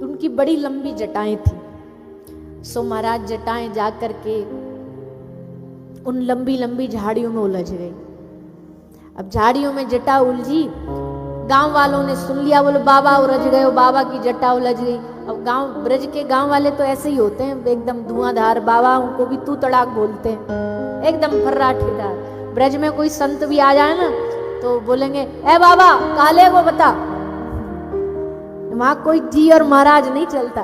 उनकी बड़ी लंबी जटाएं थी। सो महाराज जटाएं जा करके उन लंबी लंबी झाड़ियों में उलझ गई। अब झाड़ियों में जटा उलझी, गांव वालों ने सुन लिया, बोले बाबा उलझ गए, बाबा की जटा उलझ गई। अब गांव ब्रज के गांव वाले तो ऐसे ही होते हैं, एकदम धुआंधार, बाबा उनको भी तू तड़ाक बोलते हैं, एकदम फर्राटेदार। ब्रज में कोई संत भी आ जाए ना तो बोलेंगे ए बाबा काले को बता। वहां कोई जी और महाराज नहीं चलता,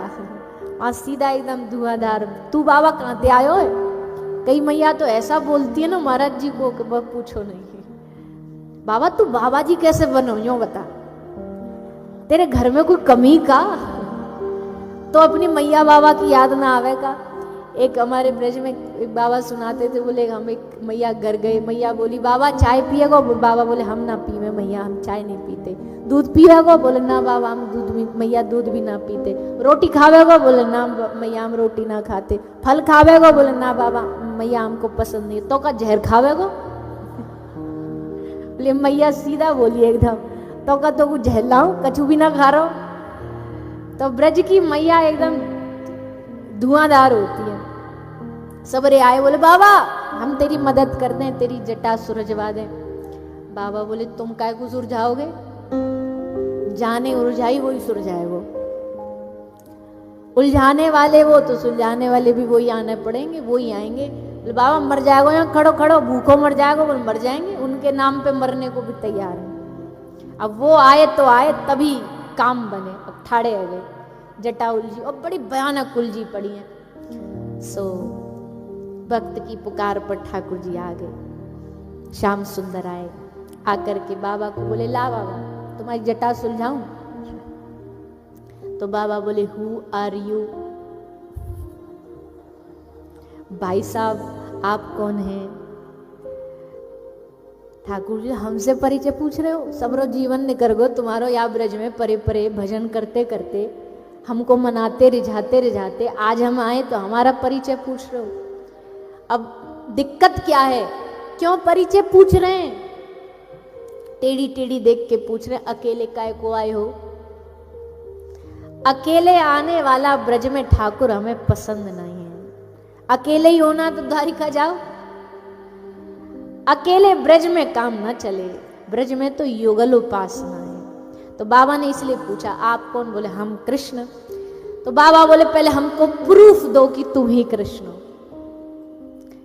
वहां सीधा एकदम धुआंधार, तू बाबा कहाँ से आयो है। कई मैया तो ऐसा बोलती है ना महाराज जी को कि बस पूछो नहीं, बाबा तू बाबा जी कैसे बनो यो बता, तेरे घर में कोई कमी का। तो अपनी मैया बाबा की याद ना आवेगा। एक हमारे ब्रज में एक बाबा सुनाते थे, बोले हम एक मैया घर गए, मैया बोली बाबा चाय पिएगो, बाबा बोले हम ना पीवे मैया, हम चाय नहीं पीते। दूध पिएगो, बोले ना बाबा हम दूध भी, मैया दूध भी ना पीते। रोटी खावेगो, बोले ना मैया हम रोटी ना खाते। फल खावेगो, बोले ना बाबा मैया हमको पसंद नहीं। तो का जहर खावेगो, बोले मैया सीधा बोली एकदम, तो का तो कुछ जहर लाओ, कछु भी ना खा रहा। तो ब्रज की मैया एकदम धुआंधार होती है। सबरे आए, बोले बाबा हम तेरी मदद कर दें, तेरी जटा सुलझवा दें। बाबा बोले तुम काय को सुलझाओगे, जाने उलझाई वही सुलझाए, वो उलझाने वाले वो तो सुलझाने वाले भी वही आने पड़ेंगे, वही आएंगे। बोले बाबा मर जाएगा यहाँ खड़ो खड़ो, भूखो मर जाएगा, बोले मर जाएंगे, उनके नाम पे मरने को भी तैयार है। अब वो आए तो आए तभी काम बने। अब ठाड़े आ गए, जटा उलझी और बड़ी भयानक उलझी पड़ी है। सो भक्त की पुकार पर ठाकुर जी आ गए। श्याम सुंदर आए, आकर के बाबा को बोले ला बाबा तुम्हारी जटा सुलझाऊं। तो बाबा बोले हु आर यू, भाई साहब आप कौन हैं। ठाकुर जी हमसे परिचय पूछ रहे हो, सबरो जीवन निकर गो तुम्हारो या ब्रज में परे परे भजन करते करते, हमको मनाते रिझाते रिझाते आज हम आए तो हमारा परिचय पूछ रहे हो। अब दिक्कत क्या है, क्यों परिचय पूछ रहे हैं, टेढ़ी टेढ़ी देख के पूछ रहे हैं, अकेले काय को आए हो। अकेले आने वाला ब्रज में ठाकुर हमें पसंद नहीं है। अकेले ही होना तो द्वारिका जाओ, अकेले ब्रज में काम न चले, ब्रज में तो युगल उपासना है। तो बाबा ने इसलिए पूछा आप कौन? बोले हम कृष्ण। तो बाबा बोले पहले हमको प्रूफ दो कि तुम ही कृष्ण हो।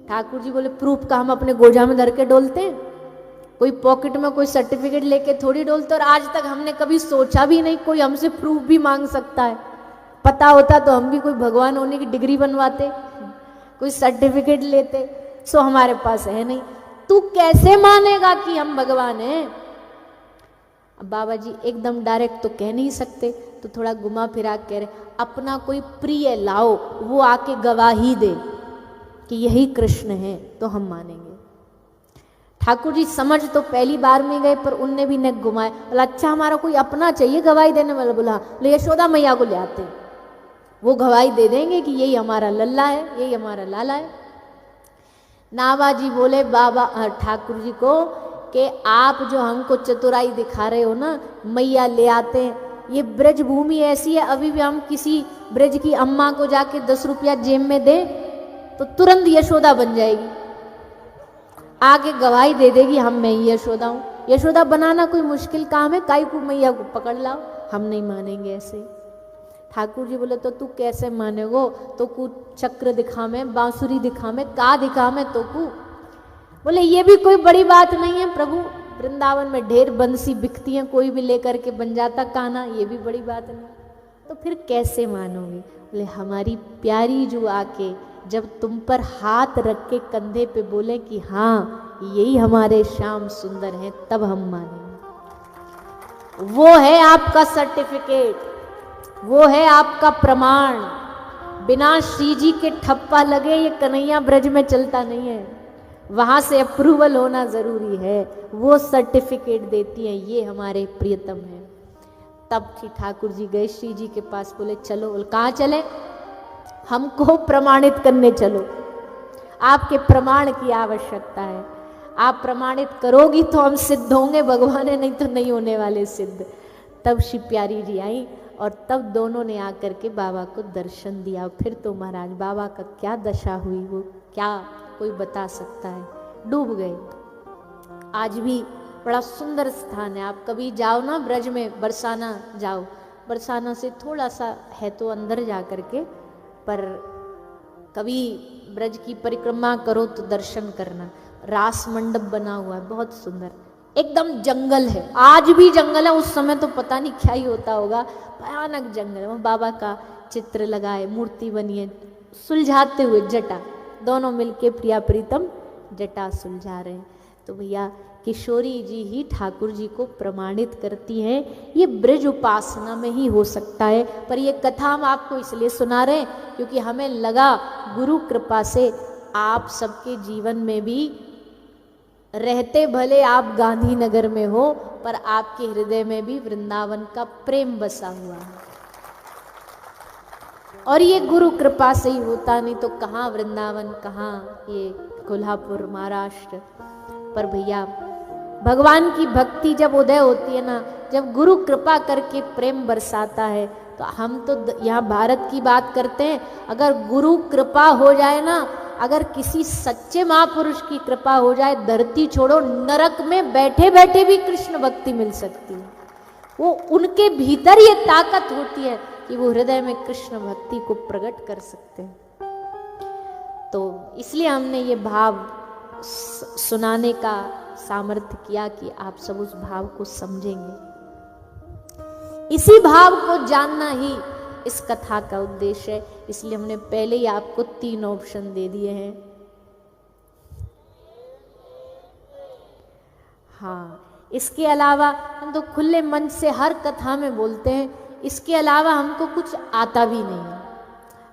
ठाकुर जी बोले प्रूफ का हम अपने गोजा में धर के डोलते हैं, कोई पॉकेट में कोई सर्टिफिकेट लेके थोड़ी डोलते। और आज तक हमने कभी सोचा भी नहीं कोई हमसे प्रूफ भी मांग सकता है। पता होता तो हम भी कोई भगवान होने की डिग्री बनवाते, कोई सर्टिफिकेट लेते। सो हमारे पास है नहीं, तू कैसे मानेगा कि हम भगवान हैं? अब बाबा जी एकदम डायरेक्ट तो कह नहीं सकते, तो थोड़ा घुमा फिरा कह रहे अपना कोई प्रिय लाओ, वो आके गवाही दे कि यही कृष्ण है तो हम मानेंगे। ठाकुर जी समझ तो पहली बार में गए, पर उनने भी नेक घुमाए। बोला अच्छा हमारा कोई अपना चाहिए गवाही देने वाला। बोला ले यशोदा मैया को ले आते, वो गवाही दे देंगे कि यही हमारा लल्ला है, यही हमारा लाला है। नावाजी बोले बाबा ठाकुर जी को कि आप जो हमको चतुराई दिखा रहे हो ना, मैया ले आते हैं। ये ब्रज भूमि ऐसी है, अभी भी हम किसी ब्रज की अम्मा को जाके 10 रुपया जेब में दे तो तुरंत यशोदा बन जाएगी, आगे गवाही दे देगी हम मैं ही यशोदा हूँ। यशोदा बनाना कोई मुश्किल काम है? काई को मैया को पकड़ लाओ, हम नहीं मानेंगे ऐसे। ठाकुर जी बोले तो तू कैसे मानेगो? तो कु चक्र दिखा में, बांसुरी दिखा में, का दिखा में तो कु। बोले ये भी कोई बड़ी बात नहीं है प्रभु, वृंदावन में ढेर बंसी बिकती हैं, कोई भी लेकर के बन जाता कान्हा, ये भी बड़ी बात नहीं। तो फिर कैसे मानोगे? बोले हमारी प्यारी जो आके जब तुम पर हाथ रख के कंधे पे बोले कि हाँ यही हमारे श्याम सुंदर हैं, तब हम मानेंगे। वो है आपका सर्टिफिकेट, वो है आपका प्रमाण। बिना श्री जी के ठप्पा लगे ये कन्हैया ब्रज में चलता नहीं है, वहां से अप्रूवल होना जरूरी है। वो सर्टिफिकेट देती हैं ये हमारे प्रियतम हैं। तब कि ठाकुर जी गए श्री जी के पास, बोले चलो। बोले कहाँ चले? हमको प्रमाणित करने चलो, आपके प्रमाण की आवश्यकता है। आप प्रमाणित करोगी तो हम सिद्ध होंगे भगवान है, नहीं तो नहीं होने वाले सिद्ध। तब श्री प्यारी जी आई और तब दोनों ने आकर के बाबा को दर्शन दिया। फिर तो महाराज बाबा का क्या दशा हुई वो क्या कोई बता सकता है, डूब गए। आज भी बड़ा सुंदर स्थान है, आप कभी जाओ ना ब्रज में, बरसाना जाओ, बरसाना से थोड़ा सा है तो अंदर जा करके, पर कभी ब्रज की परिक्रमा करो तो दर्शन करना। रास मंडप बना हुआ है बहुत सुंदर, एकदम जंगल है, आज भी जंगल है। उस समय तो पता नहीं क्या ही होता होगा, भयानक जंगल है। वो बाबा का चित्र लगा है, मूर्ति बनी है, सुलझाते हुए जटा, दोनों मिलके प्रिया प्रीतम जटा सुलझा रहे हैं। तो भैया किशोरी जी ही ठाकुर जी को प्रमाणित करती हैं, ये ब्रज उपासना में ही हो सकता है। पर ये कथा हम आपको इसलिए सुना रहे हैं क्योंकि हमें लगा गुरु कृपा से आप सबके जीवन में भी रहते भले आप गांधीनगर में हो, पर आपके हृदय में भी वृंदावन का प्रेम बसा हुआ है। और ये गुरु कृपा से ही होता, नहीं तो कहाँ वृंदावन, कहाँ ये कोल्हापुर महाराष्ट्र। पर भैया भगवान की भक्ति जब उदय होती है ना, जब गुरु कृपा करके प्रेम बरसाता है, तो हम तो यहाँ भारत की बात करते हैं, अगर गुरु कृपा हो जाए ना, अगर किसी सच्चे महापुरुष की कृपा हो जाए, धरती छोड़ो नरक में बैठे बैठे भी कृष्ण भक्ति मिल सकती है। वो उनके भीतर ये ताकत होती है कि वो हृदय में कृष्ण भक्ति को प्रकट कर सकते हैं। तो इसलिए हमने ये भाव सुनाने का सामर्थ्य किया कि आप सब उस भाव को समझेंगे। इसी भाव को जानना ही इस कथा का उद्देश्य है, इसलिए हमने पहले ही आपको 3 ऑप्शन दे दिए हैं। हाँ, इसके अलावा हम तो खुले मन से हर कथा में बोलते हैं, इसके अलावा हमको कुछ आता भी नहीं है।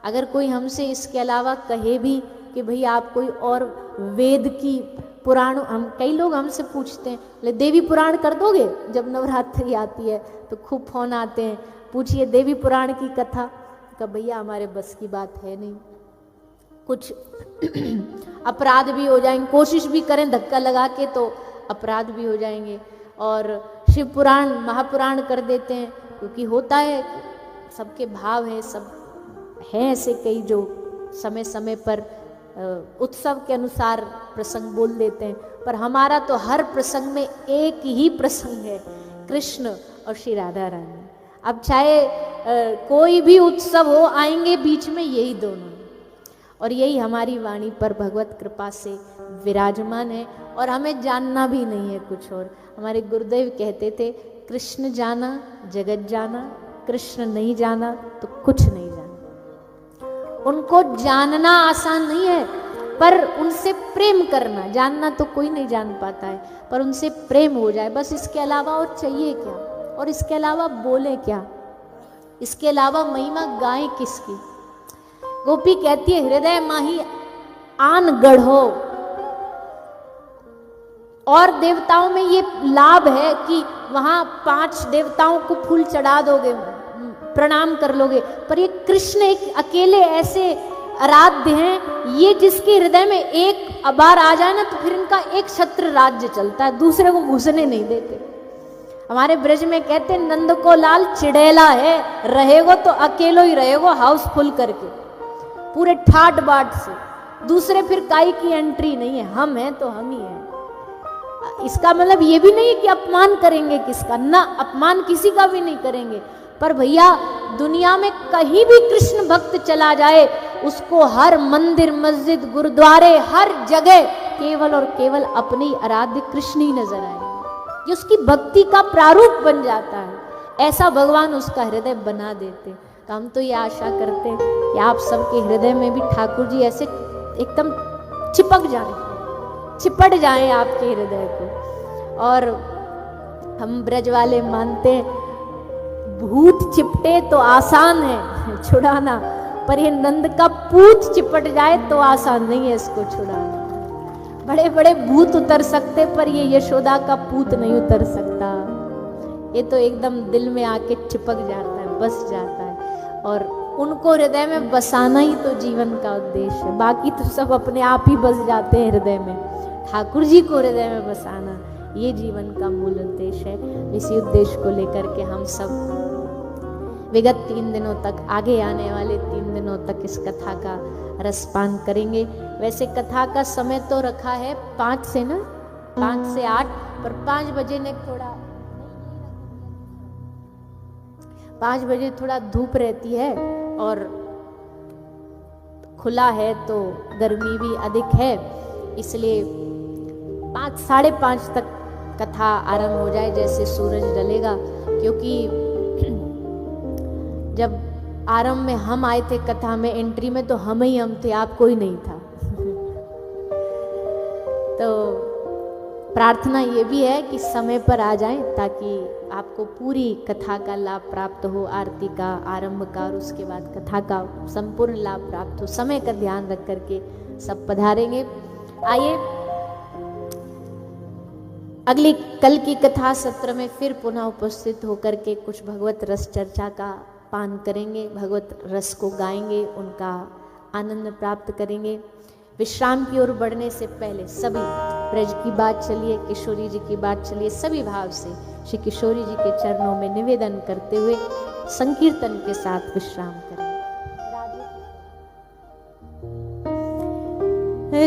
अगर कोई हमसे इसके अलावा कहे भी कि भाई आप कोई और वेद की पुराण, हम कई लोग हमसे पूछते हैं ले देवी पुराण कर दोगे, जब नवरात्रि आती है तो खूब फोन आते हैं, पूछिए देवी पुराण की कथा का। भैया हमारे बस की बात है नहीं, कुछ अपराध भी हो जाएंगे, कोशिश भी करें धक्का लगा के तो अपराध भी हो जाएंगे। और शिव पुराण महापुराण कर देते हैं, क्योंकि होता है सबके भाव है, सब हैं ऐसे कई जो समय समय पर उत्सव के अनुसार प्रसंग बोल देते हैं, पर हमारा तो हर प्रसंग में एक ही प्रसंग है, कृष्ण और श्री राधा रानी। अब चाहे कोई भी उत्सव हो, आएंगे बीच में यही दोनों, और यही हमारी वाणी पर भगवत कृपा से विराजमान है, और हमें जानना भी नहीं है कुछ और। हमारे गुरुदेव कहते थे, कृष्ण जाना जगत जाना, कृष्ण नहीं जाना तो कुछ नहीं जाना। उनको जानना आसान नहीं है, पर उनसे प्रेम करना, जानना तो कोई नहीं जान पाता है, पर उनसे प्रेम हो जाए बस, इसके अलावा और चाहिए क्या, और इसके अलावा बोले क्या, इसके अलावा महिमा गाएं किसकी। गोपी कहती है, हृदय माही आन गढ़ो। और देवताओं में ये लाभ है कि वहां 5 देवताओं को फूल चढ़ा दोगे, प्रणाम कर लोगे, पर ये कृष्ण एक अकेले ऐसे आराध्य हैं, ये जिसके हृदय में एक बार आ जाए ना, तो फिर इनका एक छत्र राज्य चलता है, दूसरे को घुसने नहीं देते। हमारे ब्रज में कहते हैं, नंद को लाल चिड़ैला है, रहेगो तो अकेलो ही रहेगो, हाउसफुल करके पूरे ठाट बाट से, दूसरे फिर काई की एंट्री नहीं है, हम हैं तो हम ही हैं। इसका मतलब ये भी नहीं कि अपमान करेंगे किसका, ना अपमान किसी का भी नहीं करेंगे, पर भैया दुनिया में कहीं भी कृष्ण भक्त चला जाए, उसको हर मंदिर मस्जिद गुरुद्वारे हर जगह केवल और केवल अपनी आराध्य कृष्ण ही नजर आए, ये उसकी भक्ति का प्रारूप बन जाता है, ऐसा भगवान उसका हृदय बना देते। तो हम तो ये आशा करते हैं कि आप सबके हृदय में भी ठाकुर जी ऐसे एकदम चिपक जाए, चिपट जाए आपके हृदय को। और हम ब्रज वाले मानते हैं, भूत चिपटे तो आसान है छुड़ाना, पर ये नंद का पूत चिपट जाए तो आसान नहीं है इसको छुड़ाना। बड़े बड़े भूत उतर सकते, पर ये यशोदा का पूत नहीं उतर सकता, ये तो एकदम दिल में आके चिपक जाता है, बस जाता है, और उनको हृदय में बसाना ही तो जीवन का उद्देश्य है। बाकी तो सब अपने आप ही बस जाते हैं हृदय में, ठाकुर जी को हृदय में बसाना ये जीवन का मूल उद्देश्य है। इसी उद्देश्य को लेकर के हम सब विगत 3 दिनों तक, आगे आने वाले 3 दिनों तक इस कथा का रसपान करेंगे। वैसे कथा का समय तो रखा है 5 से ना, 5 से 8, पर 5 बजे ने थोड़ा 5 बजे थोड़ा धूप रहती है और खुला है तो गर्मी भी अधिक है, इसलिए 5 साढ़े 5 तक कथा आरंभ हो जाए जैसे सूरज ढलेगा। क्योंकि जब आरंभ में हम आए थे कथा में, एंट्री में, तो हम ही हम थे, आप कोई नहीं था। तो प्रार्थना ये भी है कि समय पर आ जाएं ताकि आपको पूरी कथा का लाभ प्राप्त हो, आरती का, आरंभ का, और उसके बाद कथा का संपूर्ण लाभ प्राप्त हो। समय का ध्यान रख करके सब पधारेंगे। आइए अगली कल की कथा सत्र में फिर पुनः उपस्थित होकर के कुछ भगवत रस चर्चा का पान करेंगे, भगवत रस को गाएंगे, उनका आनंद प्राप्त करेंगे। विश्राम की ओर बढ़ने से पहले सभी ब्रज की बात चलिए, किशोरी जी की बात चलिए, सभी भाव से श्री किशोरी जी के चरणों में निवेदन करते हुए संकीर्तन के साथ विश्राम करें।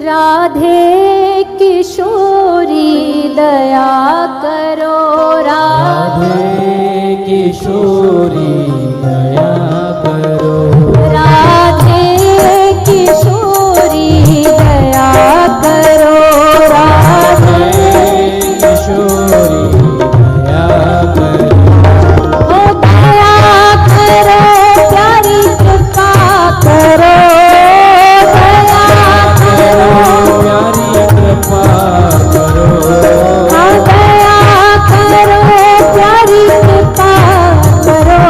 राधे किशोरी दया करो, राधे किशोरी दया करो, राधे किशोरी दया करो, राधे किशोरी दया करो, ओ दया करो, प्यारी कृपा करो, प्यारी कृपा करो, दया करो, प्यारी कृपा करो,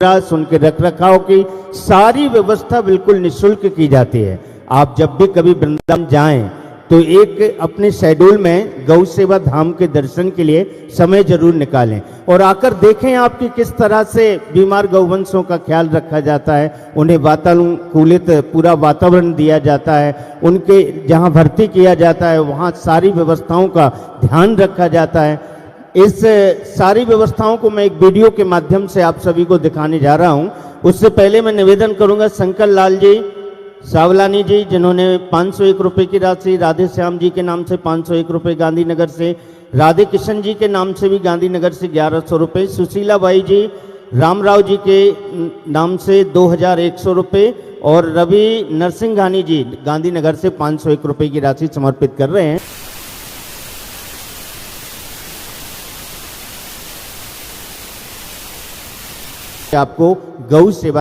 उनके रख रखाव की सारी व्यवस्था बिल्कुल निःशुल्क की जाती है। आप जब भी कभी वृंदावन जाएं तो एक अपने शेड्यूल में गौ सेवा धाम के दर्शन के लिए समय जरूर निकालें और आकर देखें आपकी किस तरह से बीमार गौवंशों का ख्याल रखा जाता है, उन्हें वातानुकूलित पूरा वातावरण दिया जाता है, उनके जहां भर्ती किया जाता है वहां सारी व्यवस्थाओं का ध्यान रखा जाता है। इस सारी व्यवस्थाओं को मैं एक वीडियो के माध्यम से आप सभी को दिखाने जा रहा हूं। उससे पहले मैं निवेदन करूंगा शंकर लाल जी सावलानी जी, जिन्होंने 501 रुपए की राशि, राधे श्याम जी के नाम से 501 रुपए गांधीनगर से, राधे किशन जी के नाम से भी गांधीनगर से 1100 रुपए, सुशीला बाई जी रामराव जी के नाम से 2100 रुपए और रवि नरसिंघानी जी गांधीनगर से 501 रुपए की राशि समर्पित कर रहे हैं। आपको गौ सेवा